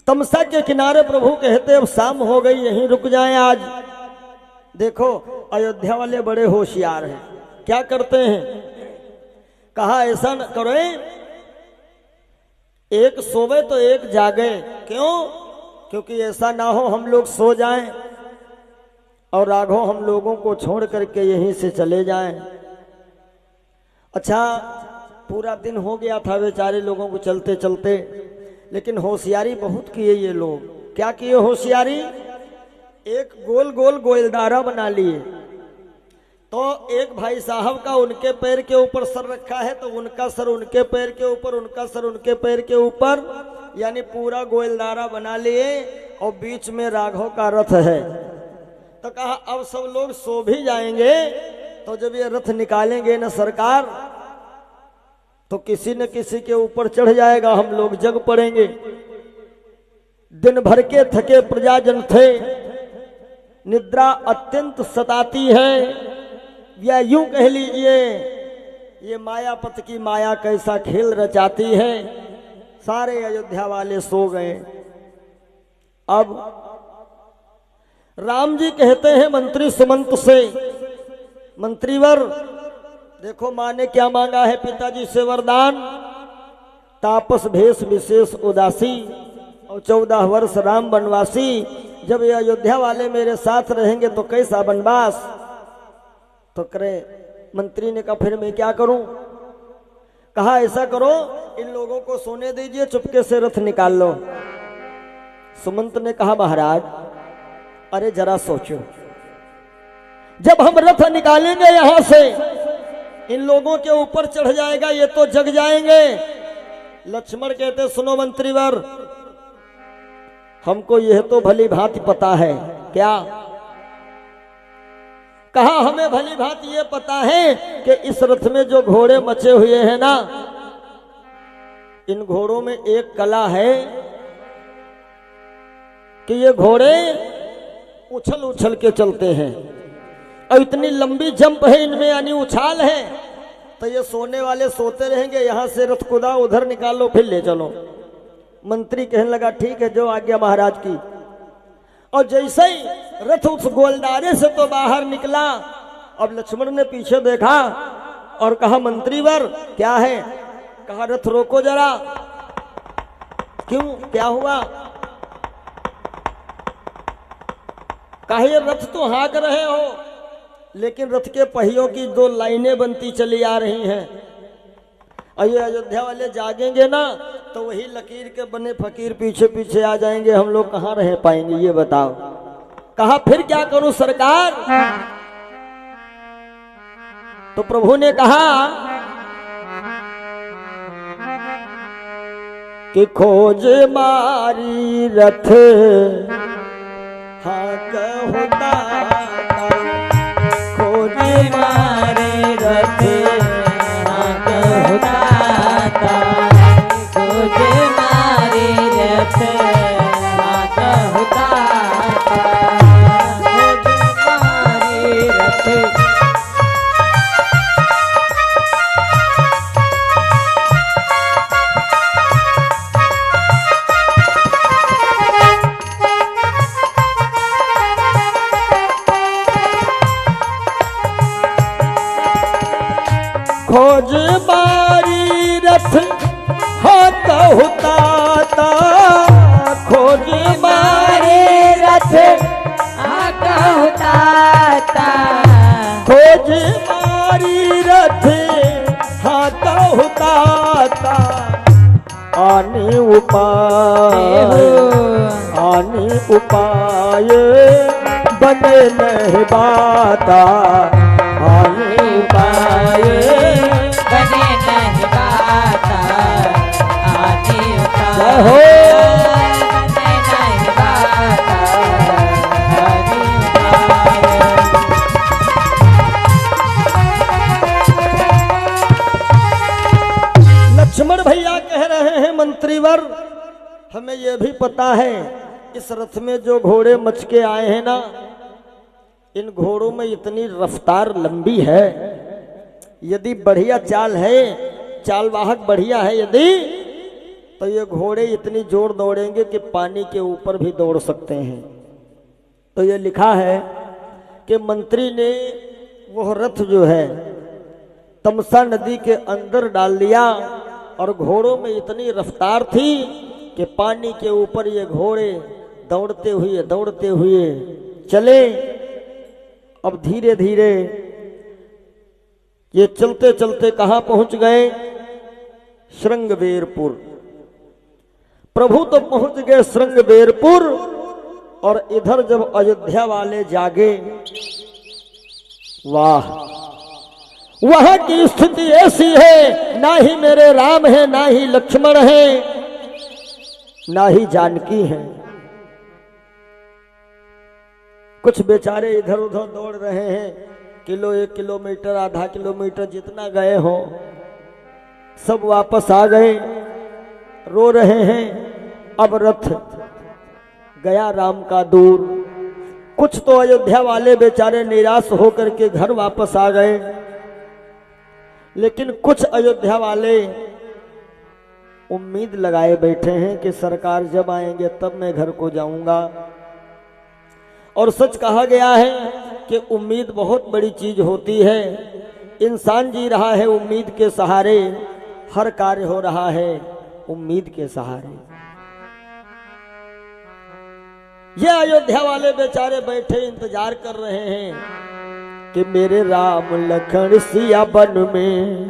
तमसा के किनारे प्रभु कहते अब शाम हो गई, यहीं रुक जाएं आज। देखो अयोध्या वाले बड़े होशियार हैं, क्या करते हैं, कहा ऐसा न करें, एक सोवे तो एक जागे। क्यों? क्योंकि ऐसा ना हो हम लोग सो जाएं और राघव हम लोगों को छोड़ करके यहीं से चले जाएं। अच्छा, पूरा दिन हो गया था बेचारे लोगों को चलते चलते, लेकिन होशियारी बहुत किए ये लोग। क्या किए होशियारी? एक गोल गोल गोलदारा बना लिए। तो एक भाई साहब का उनके पैर के ऊपर सर रखा है, तो उनका सर उनके पैर के ऊपर, उनका सर उनके पैर के ऊपर, यानी पूरा गोलदारा बना लिए और बीच में राघव का रथ है। तो कहा अब सब लोग सो भी जाएंगे, तो जब ये रथ निकालेंगे न सरकार, तो किसी न किसी के ऊपर चढ़ जाएगा, हम लोग जग पड़ेंगे। दिन भर के थके प्रजाजन थे, निद्रा अत्यंत सताती है, या यूं कह लीजिए ये मायापत की माया कैसा खेल रचाती है। सारे अयोध्या वाले सो गए। अब राम जी कहते हैं मंत्री सुमंत से, मंत्रीवर देखो माँ ने क्या मांगा है पिताजी से वरदान, तापस भेष विशेष उदासी और 14 वर्ष राम वनवासी। जब ये अयोध्या वाले मेरे साथ रहेंगे तो कैसा वनवास। तो करे मंत्री ने कहा फिर मैं क्या करूं? कहा ऐसा करो, इन लोगों को सोने दीजिए, चुपके से रथ निकाल लो। सुमंत ने कहा महाराज अरे जरा सोचो, जब हम रथ निकालेंगे यहां से, इन लोगों के ऊपर चढ़ जाएगा, ये तो जग जाएंगे। लक्ष्मण कहते सुनो मंत्रीवर, हमको यह तो भली भांति पता है। क्या? कहा हमें भली भांति ये पता है कि इस रथ में जो घोड़े मचे हुए हैं ना, इन घोड़ों में एक कला है कि ये घोड़े उछल उछल के चलते हैं और इतनी लंबी जंप है इनमें, यानी उछाल है। तो ये सोने वाले सोते रहेंगे, यहां से रथ कुदा उधर निकालो फिर ले चलो। मंत्री कहने लगा ठीक है, जो आज्ञा महाराज की। और जैसे ही रथ उस गोलदारे से तो बाहर निकला, अब लक्ष्मण ने पीछे देखा और कहा मंत्रीवर क्या है? कहा रथ रोको जरा। क्यों, क्या हुआ? कहा ये रथ तो हाँक रहे हो, लेकिन रथ के पहियों की 2 लाइनें बनती चली आ रही हैं। और ये अयोध्या वाले जागेंगे ना तो वही लकीर के बने फकीर पीछे पीछे आ जाएंगे, हम लोग कहाँ रह पाएंगे ये बताओ। कहा फिर क्या करूं सरकार? तो प्रभु ने कहा कि खोज मारी रथ हाँ कहता, खोज मारे रथ हाँ कहता, खोज मारे रथ हाँ कहता, खोज मारे रथ। खोज मारी रथ हाथ होता, खोज मारी रथ हाथ होता, खोज मारी रथ हाथ होता, आने उपाय बने नहीं बाता, आने उपाय बने नहीं बाता, आने उपाय हो बने नहीं बाता, आने उपाय। लक्ष्मण भैया कह रहे हैं मंत्रीवर हमें यह भी पता है इस रथ में जो घोड़े मच के आए हैं ना, इन घोड़ों में इतनी रफ्तार लंबी है, यदि बढ़िया चाल है, चाल वाहक बढ़िया है यदि, तो ये घोड़े इतनी जोर दौड़ेंगे कि पानी के ऊपर भी दौड़ सकते हैं। तो ये लिखा है कि मंत्री ने वह रथ जो है तमसा नदी के अंदर डाल दिया और घोड़ों में इतनी रफ्तार थी कि पानी के ऊपर ये घोड़े दौड़ते हुए चले। अब धीरे धीरे ये चलते चलते कहां पहुंच गए? श्रृंगबेरपुर। प्रभु तो पहुंच गए श्रृंगबेरपुर, और इधर जब अयोध्या वाले जागे, वाह, वहां की स्थिति ऐसी है, ना ही मेरे राम है, ना ही लक्ष्मण है, ना ही जानकी है। कुछ बेचारे इधर उधर दौड़ रहे हैं, किलो 1 किलोमीटर, आधा किलोमीटर जितना गए हो, सब वापस आ गए, रो रहे हैं। अब रथ गया राम का दूर। कुछ तो अयोध्या वाले बेचारे निराश होकर के घर वापस आ गए, लेकिन कुछ अयोध्या वाले उम्मीद लगाए बैठे हैं कि सरकार जब आएंगे तब मैं घर को जाऊंगा। और सच कहा गया है कि उम्मीद बहुत बड़ी चीज होती है। इंसान जी रहा है उम्मीद के सहारे, हर कार्य हो रहा है उम्मीद के सहारे। ये अयोध्या वाले बेचारे बैठे इंतजार कर रहे हैं कि मेरे राम लखन सिया वन में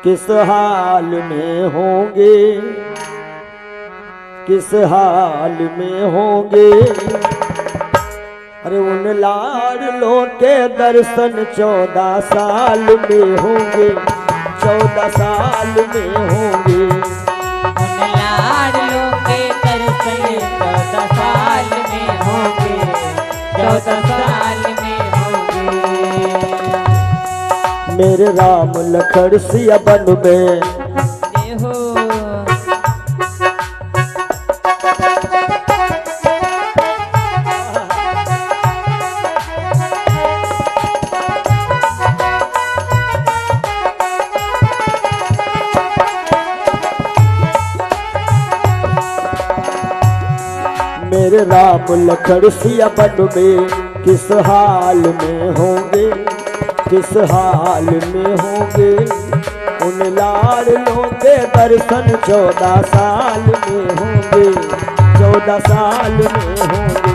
किस हाल में होंगे, किस हाल में होंगे। अरे उन लाडलों के दर्शन 14 साल में होंगे, 14 साल में होंगे। उन लाडलों के दर्शन 14 साल में होंगे, 14 साल में होंगे। मेरे राम लखन सिया वन में मेरे राम लखन सिया वन में किस हाल में होंगे, किस हाल में होंगे। उन लाडलों के दर्शन 14 साल में होंगे, 14 साल में होंगे।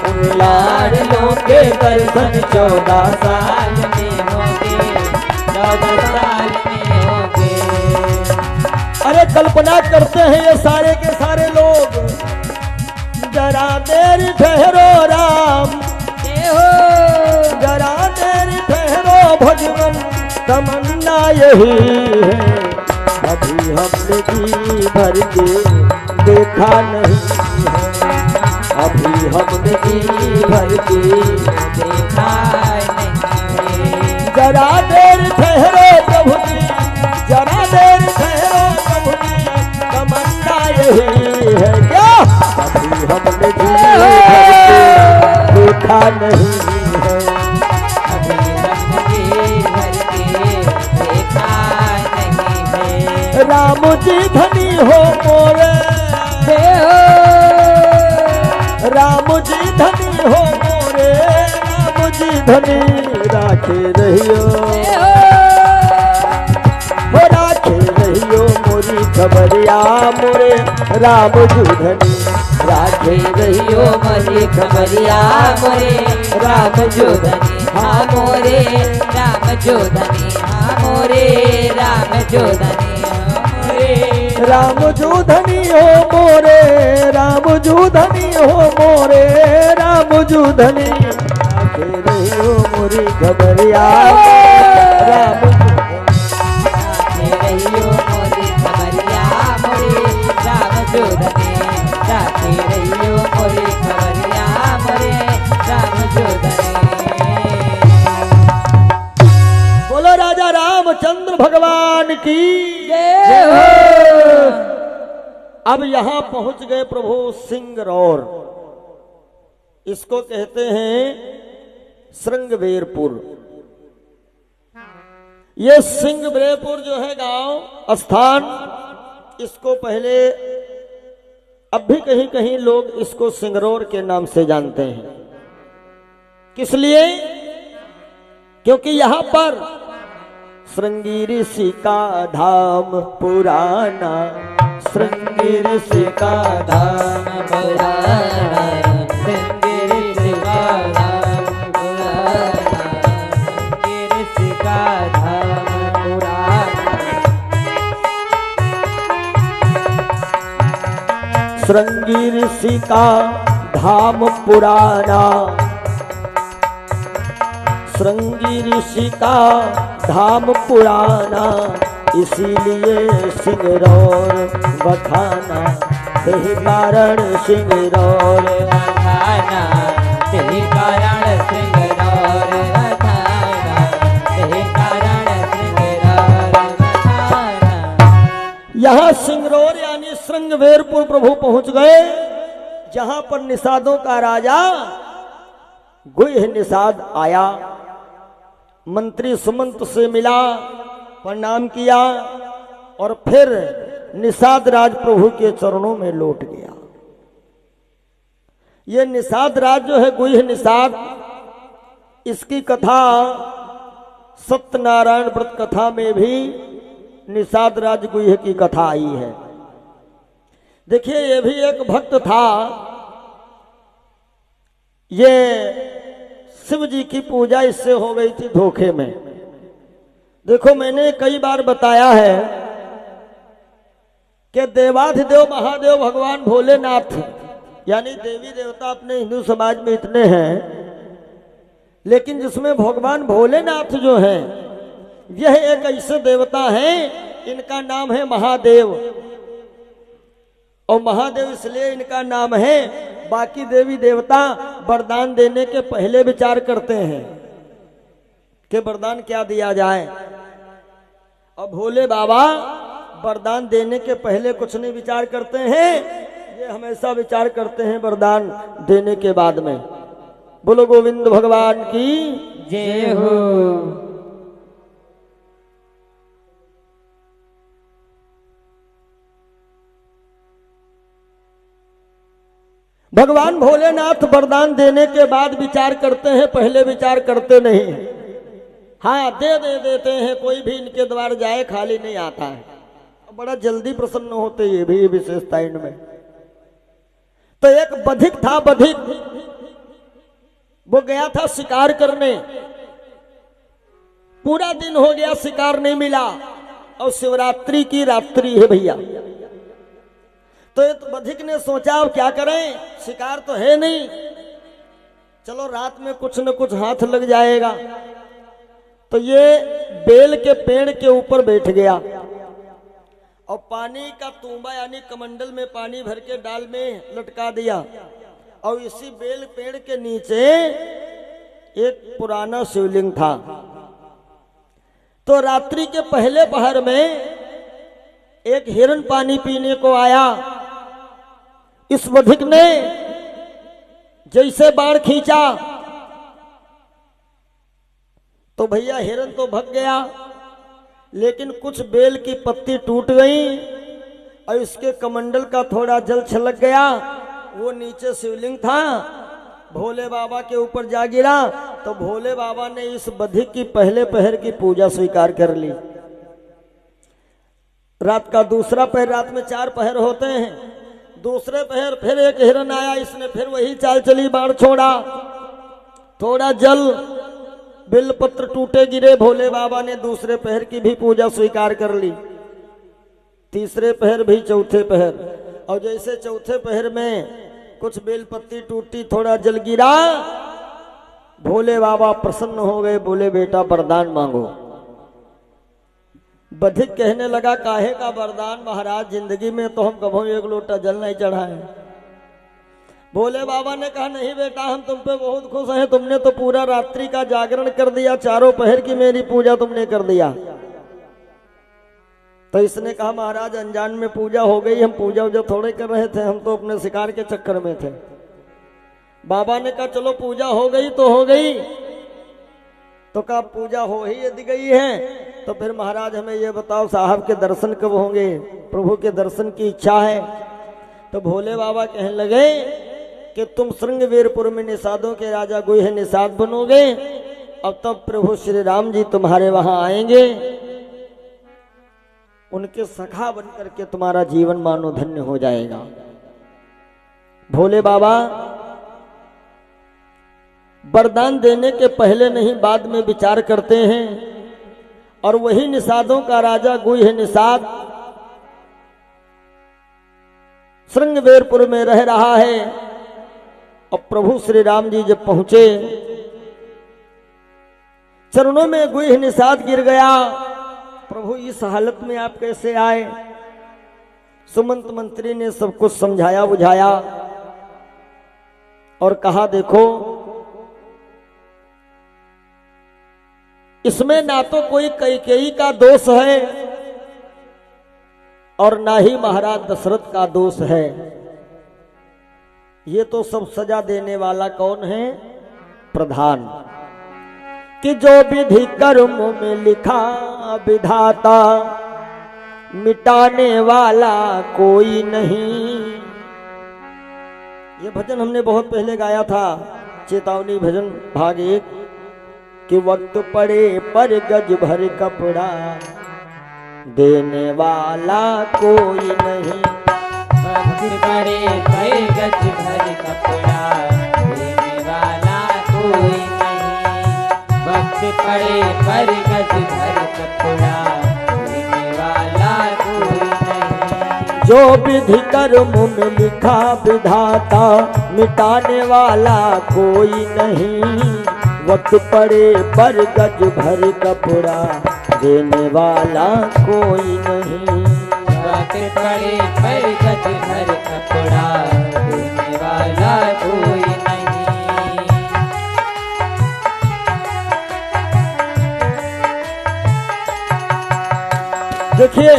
उन लाडलों के दर्शन 14 साल में होंगे, 14 साल में होंगे। अरे कल्पना करते हैं ये सारे के सारे लोग, जरा देर ठहरो राम, जरा देर ठहरो भगवान, तमन्ना यही है। अभी हमने जी भर के देखा नहीं है, अभी हमने जी भर के देखा नहीं। जरा देर ठहरो प्रभु जी, जरा देर ठहरो प्रभु जी, तमन्ना यही है। क्या अभी हमने जी देखा नहीं है, अभी हमने भर के देखा नहीं है। राम जी धनी हो मोरे, राम जी धनी हो मोरे, राम जी धनी राखे रहियो, हो राखे रहियो मोरी खबरिया मोरे, राम जी धनी राखे रहियो मोरी खबरिया मोरे, राम जो धनी हाँ मोरे, राम जो धनी हाँ मोरे, राम जो धनी हाँ मोरे। राम जो धनी हो मोरे, राम जो धनी हो मोरे, राम जो धनी राखे रहियो मोरी खबरिया, राम राखे रहियो मोरी खबरिया मोरे, राम जो धनी राखे रहियो मोरी खबरिया मोरे, राम जो धनी। बोलो राजा रामचंद्र भगवान की जय हो। अब यहां पहुंच गए प्रभु सिंगरौर, इसको कहते हैं श्रृंगबेरपुर। ये सिंगबेरपुर जो है गांव स्थान, इसको पहले अब भी कहीं कहीं लोग इसको सिंगरौर के नाम से जानते हैं। किस लिए? क्योंकि यहां पर श्रृंगी ऋषि का धाम पुराना, श्रृंगी ऋषि का धाम पुराना, श्रृंगी ऋषि का धाम श्रृंगी ऋषि का धाम पुराना, श्रृंगी ऋषि का धाम पुराना, इसीलिए सिंगरौर बखाना, यही कारण सिंगरौर बखाना, यही कारण सिंगरौर बखाना, यही कारण सिंगरौर बखाना। यहाँ सिंगरौर यानी श्रृंगवेरपुर प्रभु पहुंच गए, जहां पर निषादों का राजा गुह्य निषाद आया। मंत्री सुमंत से मिला, प्रणाम किया और फिर निषाद राज प्रभु के चरणों में लौट गया। ये निषाद राज जो है गुह्य निषाद, इसकी कथा सत्यनारायण व्रत कथा में भी निषाद राज गुह्य की कथा आई है। देखिए, ये भी एक भक्त था, ये शिव जी की पूजा इससे हो गई थी धोखे में। देखो, मैंने कई बार बताया है कि देवाधिदेव महादेव भगवान भोलेनाथ यानी देवी देवता अपने हिंदू समाज में इतने हैं, लेकिन जिसमें भगवान भोलेनाथ जो हैं, यह एक ऐसे देवता हैं, इनका नाम है महादेव। और महादेव इसलिए इनका नाम है, बाकी देवी देवता वरदान देने के पहले विचार करते हैं कि वरदान क्या दिया जाए, और भोले बाबा वरदान देने के पहले कुछ नहीं विचार करते हैं, ये हमेशा विचार करते हैं वरदान देने के बाद में। बोलो गोविंद भगवान की जय हो। भगवान भोलेनाथ वरदान देने के बाद विचार करते हैं, पहले विचार करते नहीं। हाँ, दे देते हैं, कोई भी इनके द्वार जाए खाली नहीं आता है, बड़ा जल्दी प्रसन्न होते, ये भी विशेषता इनमें। तो एक बधिक था, बधिक वो गया था शिकार करने, पूरा दिन हो गया शिकार नहीं मिला, और शिवरात्रि की रात्रि है भैया। तो एक बधिक ने सोचा अब क्या करें, शिकार तो है नहीं, चलो रात में कुछ न कुछ हाथ लग जाएगा। तो ये बेल के पेड़ के ऊपर बैठ गया और पानी का तूंबा यानी कमंडल में पानी भर के डाल में लटका दिया, और इसी बेल पेड़ के नीचे एक पुराना शिवलिंग था। तो रात्रि के पहले पहर में एक हिरण पानी पीने को आया। इस बधिक ने जैसे बाण खींचा तो भैया हिरण तो भाग गया, लेकिन कुछ बेल की पत्ती टूट गई और इसके कमंडल का थोड़ा जल छलक गया। वो नीचे शिवलिंग था, भोले बाबा के ऊपर जा गिरा। तो भोले बाबा ने इस बधिक की पहले पहर की पूजा स्वीकार कर ली। रात का दूसरा पहर, रात में 4 पहर होते हैं, दूसरे पहर फिर एक हिरण आया, इसने फिर वही चाल चली, बाण छोड़ा, थोड़ा जल, बिलपत्र टूटे गिरे। भोले बाबा ने दूसरे पहर की भी पूजा स्वीकार कर ली, तीसरे पहर भी, चौथे पहर। और जैसे चौथे पहर में कुछ बेलपत्ती टूटी, थोड़ा जल गिरा, भोले बाबा प्रसन्न हो गए, बोले बेटा वरदान मांगो। बधिक कहने लगा काहे का वरदान महाराज, जिंदगी में तो हम कभी एक लोटा जल नहीं चढ़ाए। भोले बाबा ने कहा नहीं बेटा, हम तुम पे बहुत खुश हैं, तुमने तो पूरा रात्रि का जागरण कर दिया, 4 पहर की मेरी पूजा तुमने कर दिया। तो इसने कहा महाराज अनजान में पूजा हो गई, हम पूजा वूजा थोड़े कर रहे थे, हम तो अपने शिकार के चक्कर में थे। बाबा ने कहा चलो पूजा हो गई तो हो गई। तो कहा पूजा हो ही यदि गई है तो फिर महाराज हमें ये बताओ साहब के दर्शन कब होंगे, प्रभु के दर्शन की इच्छा है। तो भोले बाबा कहने लगे कि तुम श्रृंगवीरपुर में निषादों के राजा गुह्य निषाद बनोगे, अब तब प्रभु श्री राम जी तुम्हारे वहां आएंगे, उनके सखा बनकर के तुम्हारा जीवन मानो धन्य हो जाएगा। भोले बाबा वरदान देने के पहले नहीं बाद में विचार करते हैं, और वही निषादों का राजा गुह्य निषाद श्रृंगवेरपुर में रह रहा है। और प्रभु श्री राम जी जब पहुंचे, चरणों में गुह निषाद गिर गया। प्रभु इस हालत में आप कैसे आए? सुमंत मंत्री ने सब कुछ समझाया बुझाया और कहा देखो, इसमें ना तो कोई कैकेयी का दोष है और ना ही महाराज दशरथ का दोष है। ये तो सब सजा देने वाला कौन है? प्रधान। कि जो विधि कर्म में लिखा विधाता, मिटाने वाला कोई नहीं। ये भजन हमने बहुत पहले गाया था, चेतावनी भजन भाग 1, कि वक्त पड़े पर गज भर कपड़ा, देने वाला कोई नहीं। वक्त पड़े पर गज भर कपड़ा, देने वाला कोई नहीं। वक्त पड़े पर गज भर कपड़ा, देने वाला कोई नहीं। जो विधि कर्म में लिखा विधाता, मिटाने वाला कोई नहीं। वक्त पड़े पर गज भर कपड़ा, देने वाला कोई नहीं। वक्त पड़े पर गज भर कपड़ा, देने वाला कोई नहीं। देखिए,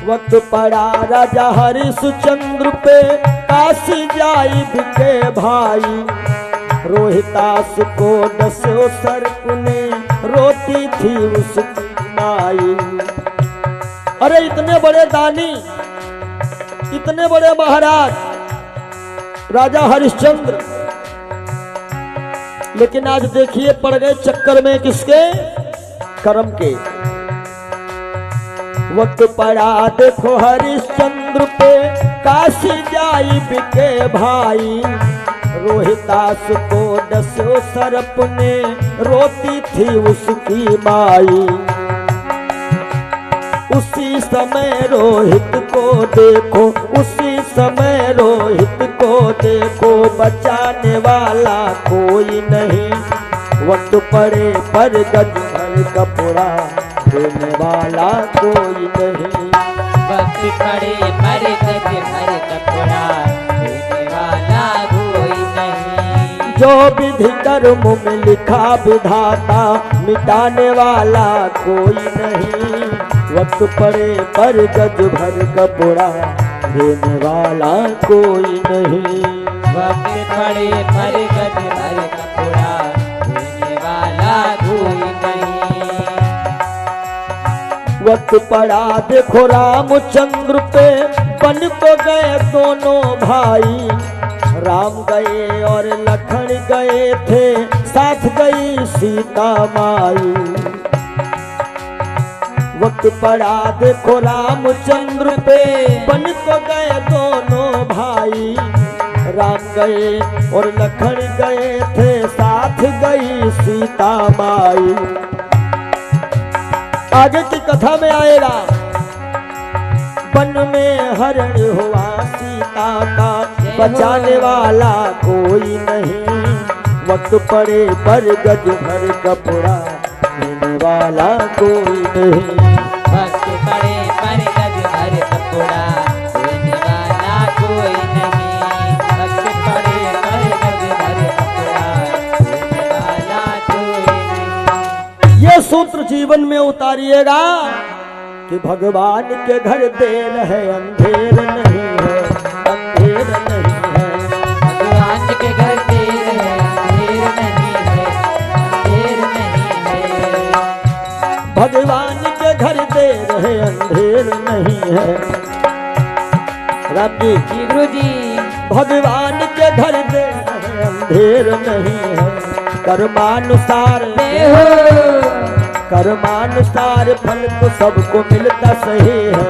वक्त पड़ा राजा हरिश्चंद्र पे, काशी जाई बिके भाई। रोहितास को दसो सर्प ने, रोती थी उसकी माई। अरे इतने बड़े दानी, इतने बड़े महाराज राजा हरिश्चंद्र, लेकिन आज देखिए पड़ गए चक्कर में किसके? कर्म के। वक्त पड़ा देखो हरिश्चंद्र पे, काशी जाई बिके भाई। रोहितास को दसो सर्प ने, रोती थी उसकी माई। उसी समय रोहित को देखो, उसी समय रोहित को देखो, बचाने वाला कोई नहीं। वक्त पड़े पर गज भर कपड़ा, देने वाला कोई नहीं। वक्त पड़े पर गज भर कपड़ा, देने वाला कोई नहीं। जो विधि कर्म में लिखा विधाता, मिटाने वाला कोई नहीं। वक्त पड़े पर गज भर कपड़ा, देने वाला कोई नहीं। वक्त पड़े पर गज भर कपड़ा, देने वाला कोई नहीं। वक्त पड़ा देखो रामचंद्र पे, बन को गए दोनों भाई। राम गए और लखन गए थे, साथ गई सीता माई। वक्त पड़ा देखो रामचंद्र पे, बन को गए दोनों भाई। राम गए और लखन गए थे, साथ गई सीता माई। आगे की कथा में आएगा, वन में हरण हुआ सीता का, बचाने वाला कोई नहीं। वक्त पड़े पर गज भर कपड़ा, देने वाला कोई नहीं। वक्त पड़े पर गज भर कपड़ा, देने वाला कोई नहीं। वक्त पड़े पर गज भर कपड़ा, देने वाला कोई नहीं। ये सूत्र जीवन में उतारिएगा कि भगवान के घर देर है, अंधेर नहीं है, अंधेर नहीं है। भगवान के घर देर है, अंधेर नहीं है, अंधेर नहीं है। भगवान के घर देर है, अंधेर नहीं है। राम जी, गुरु जी, भगवान के घर देर है, अंधेर नहीं है। कर्मानुसार कर्मानुसार फल तो सबको मिलता सही है,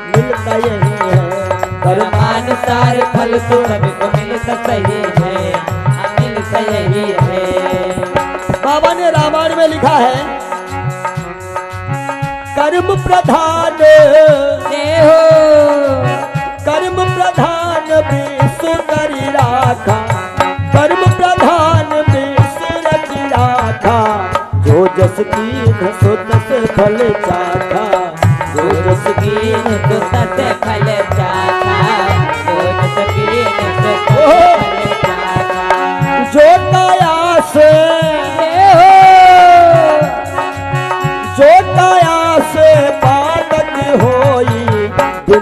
मिलता यही है। कर्मानुसार फल तो सबको मिलता सही है, मिलता यही है। बाबा ने रामायण में लिखा है, कर्म प्रधान हो कर्म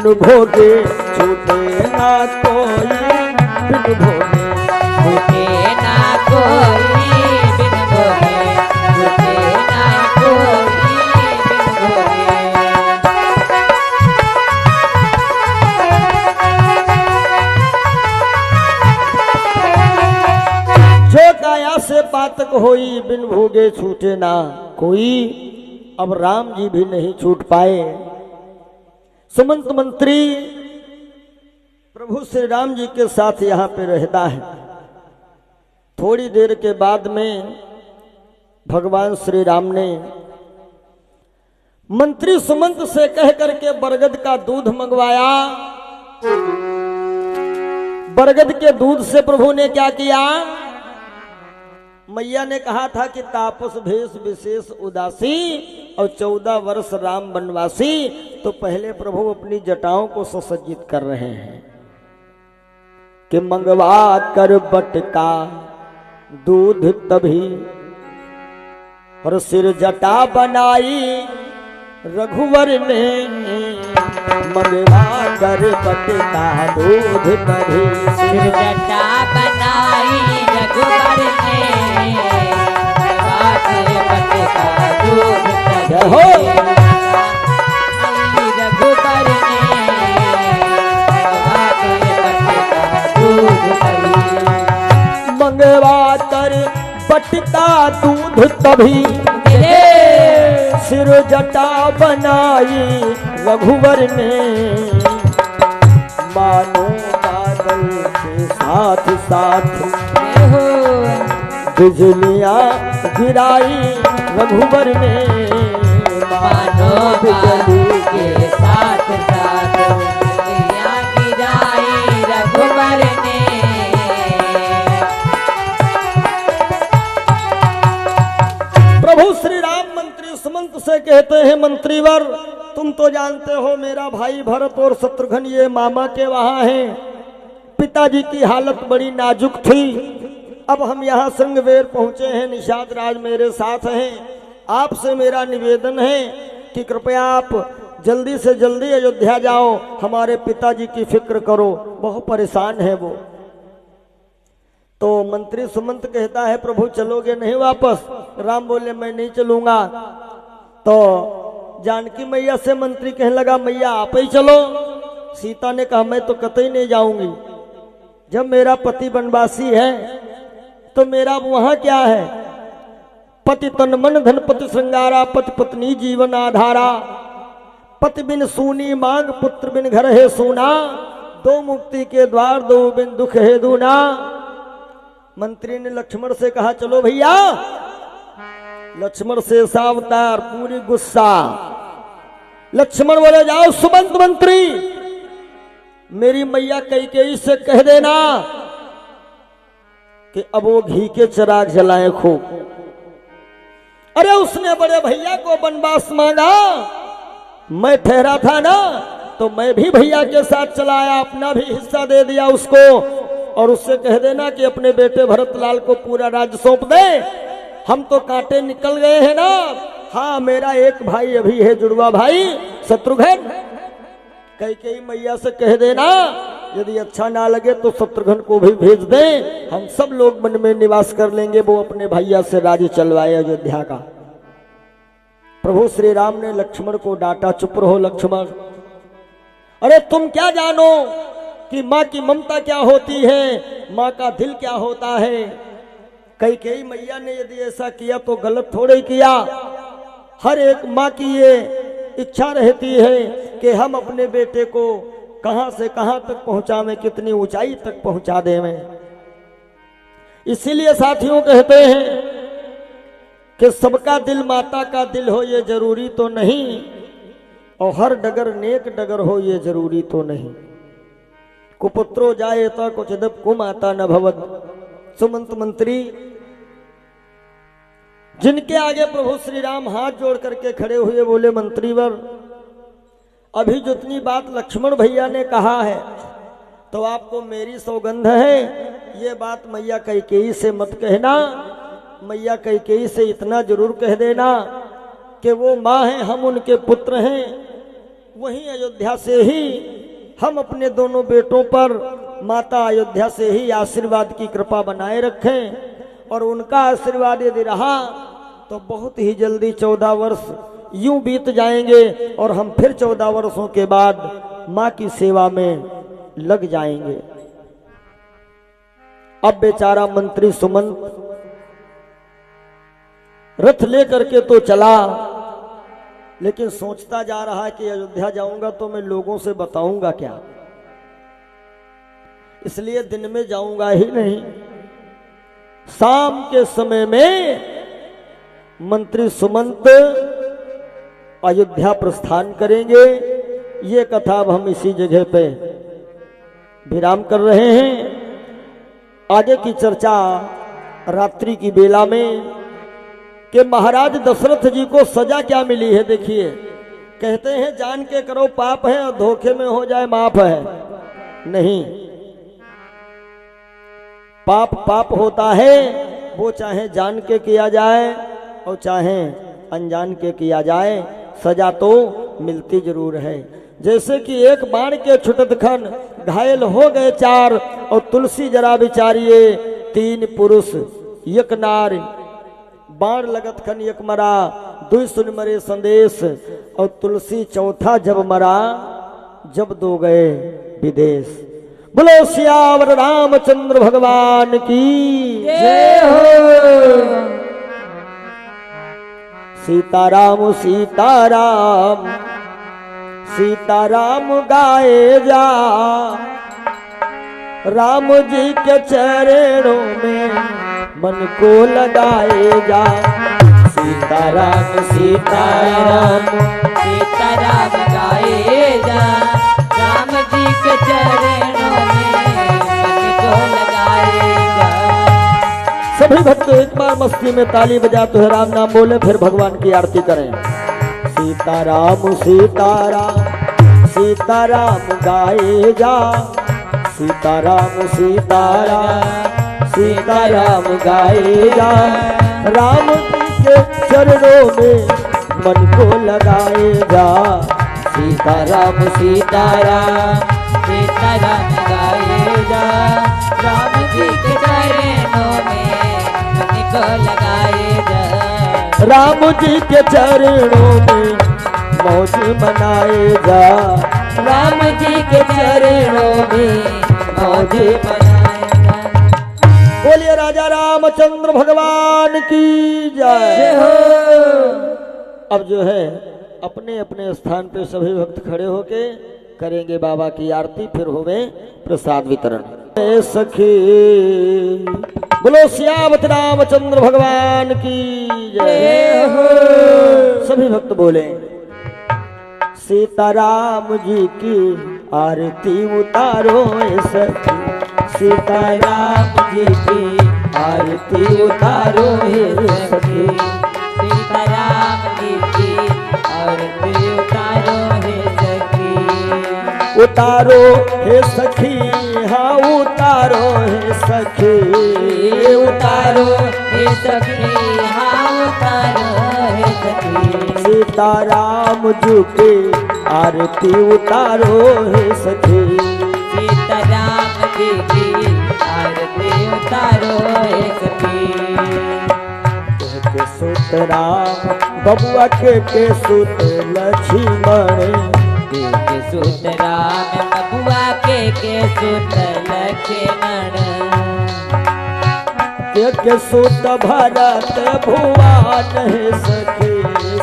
बिन भोगे छूटे ना कोई, बिन भोगे छूटे ना कोई बिन भोगे, छूटे ना कोई बिन भोगे। जो काया से पातक होई, बिन भोगे छूटे ना कोई। अब राम जी भी नहीं छूट पाए। सुमंत मंत्री प्रभु श्री राम जी के साथ यहाँ पे रहता है। थोड़ी देर के बाद में भगवान श्री राम ने मंत्री सुमंत से कह करके बरगद का दूध मंगवाया। बरगद के दूध से प्रभु ने क्या किया? मैया ने कहा था कि तापस भेष विशेष उदासी और 14 वर्ष राम वनवासी। तो पहले प्रभु अपनी जटाओं को सुसज्जित कर रहे हैं कि मंगवा कर बटका दूध तभी, और सिर जटा बनाई रघुवर ने, मंगवा कर बटका दूध तभी, सिर जटा बनाई रघुवर ने, मंगवा कर बटका दूध तभी, जय हो। रघुवर ने, मंगवा कर बटका दूध तभी, मंगवा कर बटका दूध तभी, सिर जटा बनाई रघुवर ने, मानो बादल के साथ साथ बिजलियां गिराई रघुवर ने, मानो बिजली के साथ साथ बिजलियां गिराई रघुवर ने। प्रभु श्री राम मंत्री सुमंत से कहते हैं, मंत्रीवर तुम तो जानते हो मेरा भाई भरत और शत्रुघ्न ये मामा के वहां हैं। पिताजी की हालत बड़ी नाजुक थी। अब हम यहाँ संगवेर पहुंचे हैं, निषाद राज मेरे साथ हैं। आपसे मेरा निवेदन है कि कृपया आप जल्दी से जल्दी अयोध्या जाओ, हमारे पिताजी की फिक्र करो, बहुत परेशान है वो। तो मंत्री सुमंत कहता है, प्रभु चलोगे नहीं वापस? राम बोले मैं नहीं चलूंगा। तो जानकी मैया से मंत्री कहने लगा, मैया आप ही चलो। सीता ने कहा, मैं तो कतई नहीं जाऊंगी। जब मेरा पति वनवासी है तो मेरा वहां क्या है? पति तन मन धन पति श्रृंगारा, पति पत्नी जीवन आधारा, पति बिन सूनी मांग पुत्र बिन घर है सूना, दो मुक्ति के द्वार दो बिन दुख है दूना। मंत्री ने लक्ष्मण से कहा, चलो भैया। लक्ष्मण से सावतार पूरी गुस्सा। लक्ष्मण बोले, जाओ सुमंत मंत्री, मेरी मैया कैकेयी से कह देना कि अब वो घी के चिराग जलाए खूब। अरे उसने बड़े भैया को वनवास मांगा, मैं ठहरा था ना, तो मैं भी भैया के साथ चलाया, अपना भी हिस्सा दे दिया उसको। और उससे कह देना कि अपने बेटे भरतलाल को पूरा राज्य सौंप दे। हम तो कांटे निकल गए हैं ना। हाँ, मेरा एक भाई अभी है, जुड़वा भाई शत्रुघ्न। कैकेयी मैया से कह देना, यदि अच्छा ना लगे तो शत्रुघ्न को भी भेज दें, हम सब लोग मन में निवास कर लेंगे, वो अपने भैया से राज्य चलवाए अयोध्या का। प्रभु श्री राम ने लक्ष्मण को डांटा, चुप रहो लक्ष्मण, अरे तुम क्या जानो कि माँ की ममता क्या होती है, माँ का दिल क्या होता है। कैकेयी मैया ने यदि ऐसा किया तो गलत थोड़े ही किया। हर एक माँ की ये इच्छा रहती है कि हम अपने बेटे को कहां से कहां तक पहुंचावें, कितनी ऊंचाई तक पहुंचा देवें। इसीलिए साथियों कहते हैं कि सबका दिल माता का दिल हो ये जरूरी तो नहीं, और हर डगर नेक डगर हो ये जरूरी तो नहीं। कुपुत्रो जायेता क्वचिदपि कुमाता न भवत्। सुमंत मंत्री जिनके आगे प्रभु श्री राम हाथ जोड़ करके खड़े हुए बोले, मंत्रीवर अभी जितनी बात लक्ष्मण भैया ने कहा है तो आपको मेरी सौगंध है, ये बात मैया कैकेयी से मत कहना। मैया कैकेयी से इतना जरूर कह देना कि वो माँ है, हम उनके पुत्र हैं, वहीं अयोध्या से ही हम अपने दोनों बेटों पर माता अयोध्या से ही आशीर्वाद की कृपा बनाए रखें। और उनका आशीर्वाद यदि रहा तो बहुत ही जल्दी 14 वर्ष यूं बीत जाएंगे और हम फिर 14 वर्षों के बाद माँ की सेवा में लग जाएंगे। अब बेचारा मंत्री सुमंत रथ लेकर के तो चला, लेकिन सोचता जा रहा है कि अयोध्या जाऊंगा तो मैं लोगों से बताऊंगा क्या, इसलिए दिन में जाऊंगा ही नहीं। शाम के समय में मंत्री सुमंत अयोध्या प्रस्थान करेंगे। ये कथा अब हम इसी जगह पे विराम कर रहे हैं। आगे की चर्चा रात्रि की बेला में कि महाराज दशरथ जी को सजा क्या मिली है। देखिए, कहते हैं जान के करो पाप है और धोखे में हो जाए माफ है। नहीं, पाप पाप होता है, वो चाहे जान के किया जाए और चाहे अनजान के किया जाए, सजा तो मिलती जरूर है। जैसे कि एक बाण के छुटत खन घायल हो गए 4 और तुलसी जरा बिचारिये 3 पुरुष एक नार, बाण लगत खन एक मरा 2 सुन मरे संदेश, और तुलसी चौथा जब मरा जब 2 गए विदेश। बोलो सियावर रामचंद्र भगवान की जय हो। सीताराम सीताराम सीताराम गाए जा, राम जी के चरणों में मन को लगाए जा। सीताराम सीताराम सीताराम गाए जा, राम जी के चरणों में मन को लगाए जा। सभी भक्त एक बार मस्ती में ताली बजाते हुए राम नाम बोले, फिर भगवान की आरती करें। सीताराम सीताराम सीताराम गाए जा, सीताराम सीताराम सीताराम गाए जा, राम जी के चरणों में मन को लगाए जा। सीताराम सीताराम सीताराम गाए जा, राम जी के चरणों में मन को लगाए जा। राम जी के चरणों में मौज मनाए जा, राम जी के चरणों में मौज मनाए जा। बोलिए राजा रामचंद्र भगवान की जय। जय हो। अब जो है अपने अपने स्थान पे सभी भक्त खड़े होके करेंगे बाबा की आरती, फिर होवे प्रसाद वितरण। ए सखी बोलो सियावत रामचंद्र भगवान की जय हो। सभी भक्त बोले सीताराम जी की आरती उतारो ए सखी, सीताराम जी की आरती उतारो ए सखी। सीताराम जी की आरती उतारो हे सखी। उतारो हे सखी, हाँ उतारो हे सखी, उतारो हे सखी, हाँ उतारो हे सखी। सीताराम जी की आरती उतारो हे सखी, सीताराम जी की आरती उतारो हे सखी। के सुत राम बबुआ के सुत लक्ष्मण, के सुत राम बबुआ के सुत लक्ष्मण, के सुत भरत भुवन हे सखी।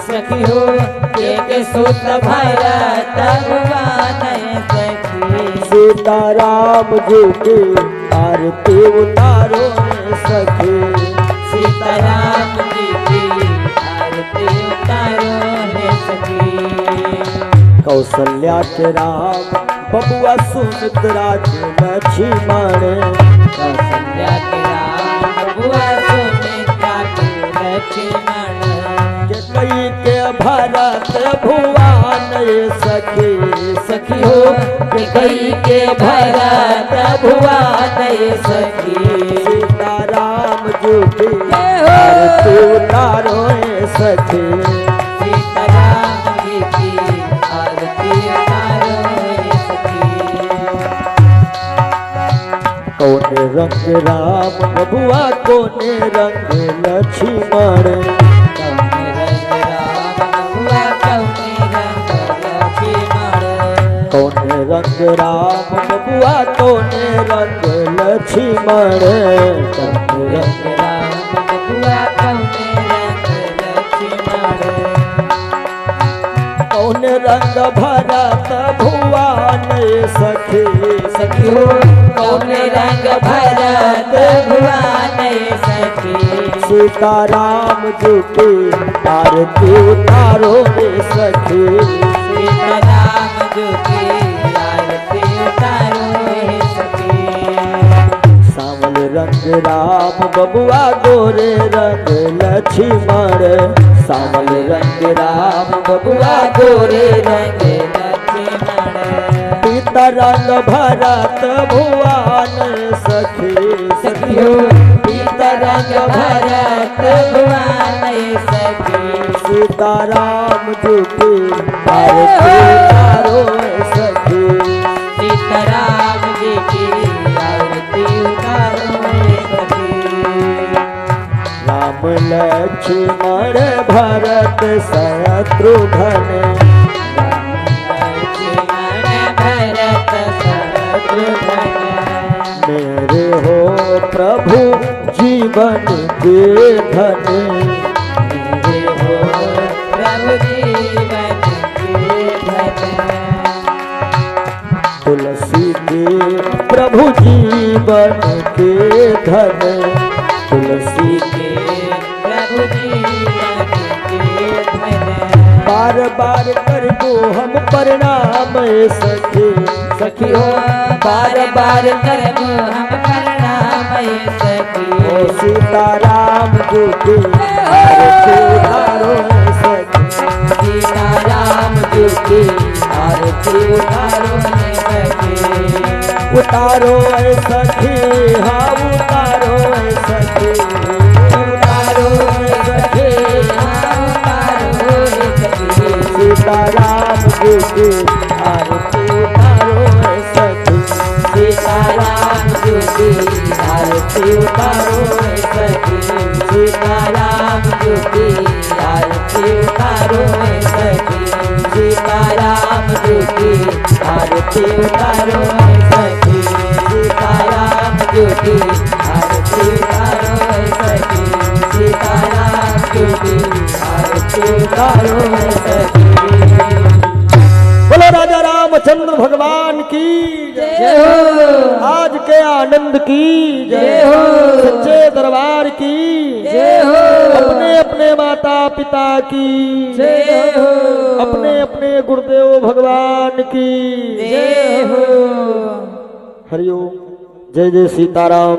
सखी हो के सुत भरत भुवन हे सखी। सीताराम जी की आरती उतारो हे सखी, सीताराम जी की आरती उतारो हे सखी। कौशल्या के राम बबुआ सुमित्रा के लक्ष्मण, कौशल्या के राम बबुआ सुमित्रा के लक्ष्मण, के कई के भरत भुवन ये सखी। सखी हो के कई के भरत भुवन ये सखी। सीताराम जी की आरती उतारो हे सखी, सीताराम जी की आरती कौने रंग राम बबुआ कोने रंग लक्ष्मण कौने रंग राम बबुआ कौने रंग लक्ष्मण कौने रंग राम बबुआ कोने रंग लक्ष्मण कौने रंग रंग राम बबुआ कौने रंग लक्ष्मण कौने रंग भरत भुवन सखी सखियो कौने रंग भरत भुवन सखी सीताराम जी की आरती उतारो रे सखी सीताराम जी की आरती उतारो हे सखी सावल रंग राम बबुआ गोरे रंग लक्ष्मण सावल रंग राम बबुआ गोरे रंग लक्ष्मण पीता रंग भरत भुवन सखी सखियो पीता रंग भरत भुवन सखी सीताराम जी की आरती उतारो सखी सीताराम जी की आरती उतारो हे सखी राम लक्ष्मण भरत शत्रुघ्न लक्ष्मण भरत शत्रुघ्न मेरे हो प्रभु जीवन के धन मेरे हो प्रभु जीवन के धन तुलसी के प्रभु जीवन के धन तुलसी के प्रभु जीवन के धन बार बार करबो हम प्रणाम सखी सखियो बार बार करबो हम प्रणाम सखी ओ सीताराम जी की आरती उतारो सखी सीताराम जी की आरती उतारो हे सखी उतारो ऐ सखी हाँ उतारो ऐ सखी उतारो हे सखी हाँ उतारो हे सखी सीताराम जी की आरती उतारो ऐ सखी सीताराम जी की आरती उतारो हे सखी सीताराम जी की आरती उतारो हे सखी सीताराम जी की आरती उतारो हे सखी सीताराम जी की आरती उतारो हे सखी सीताराम जी की आरती उतारो हे सखी बोलो राजा रामचंद्र भगवान की जय हो आज के आनंद की जय हो सच्चे दरबार की जय हो अपने अपने माता पिता की जय हो अपने अपने गुरुदेव भगवान की जय हो हरिओम जय जय सीताराम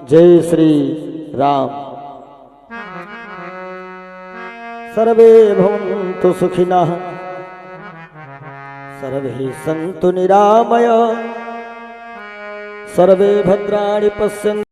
जय श्री राम सर्वे भवन्तु सुखिनः सर्वे सन्तु निरामय सर्वे भद्राणि पश्यन्तु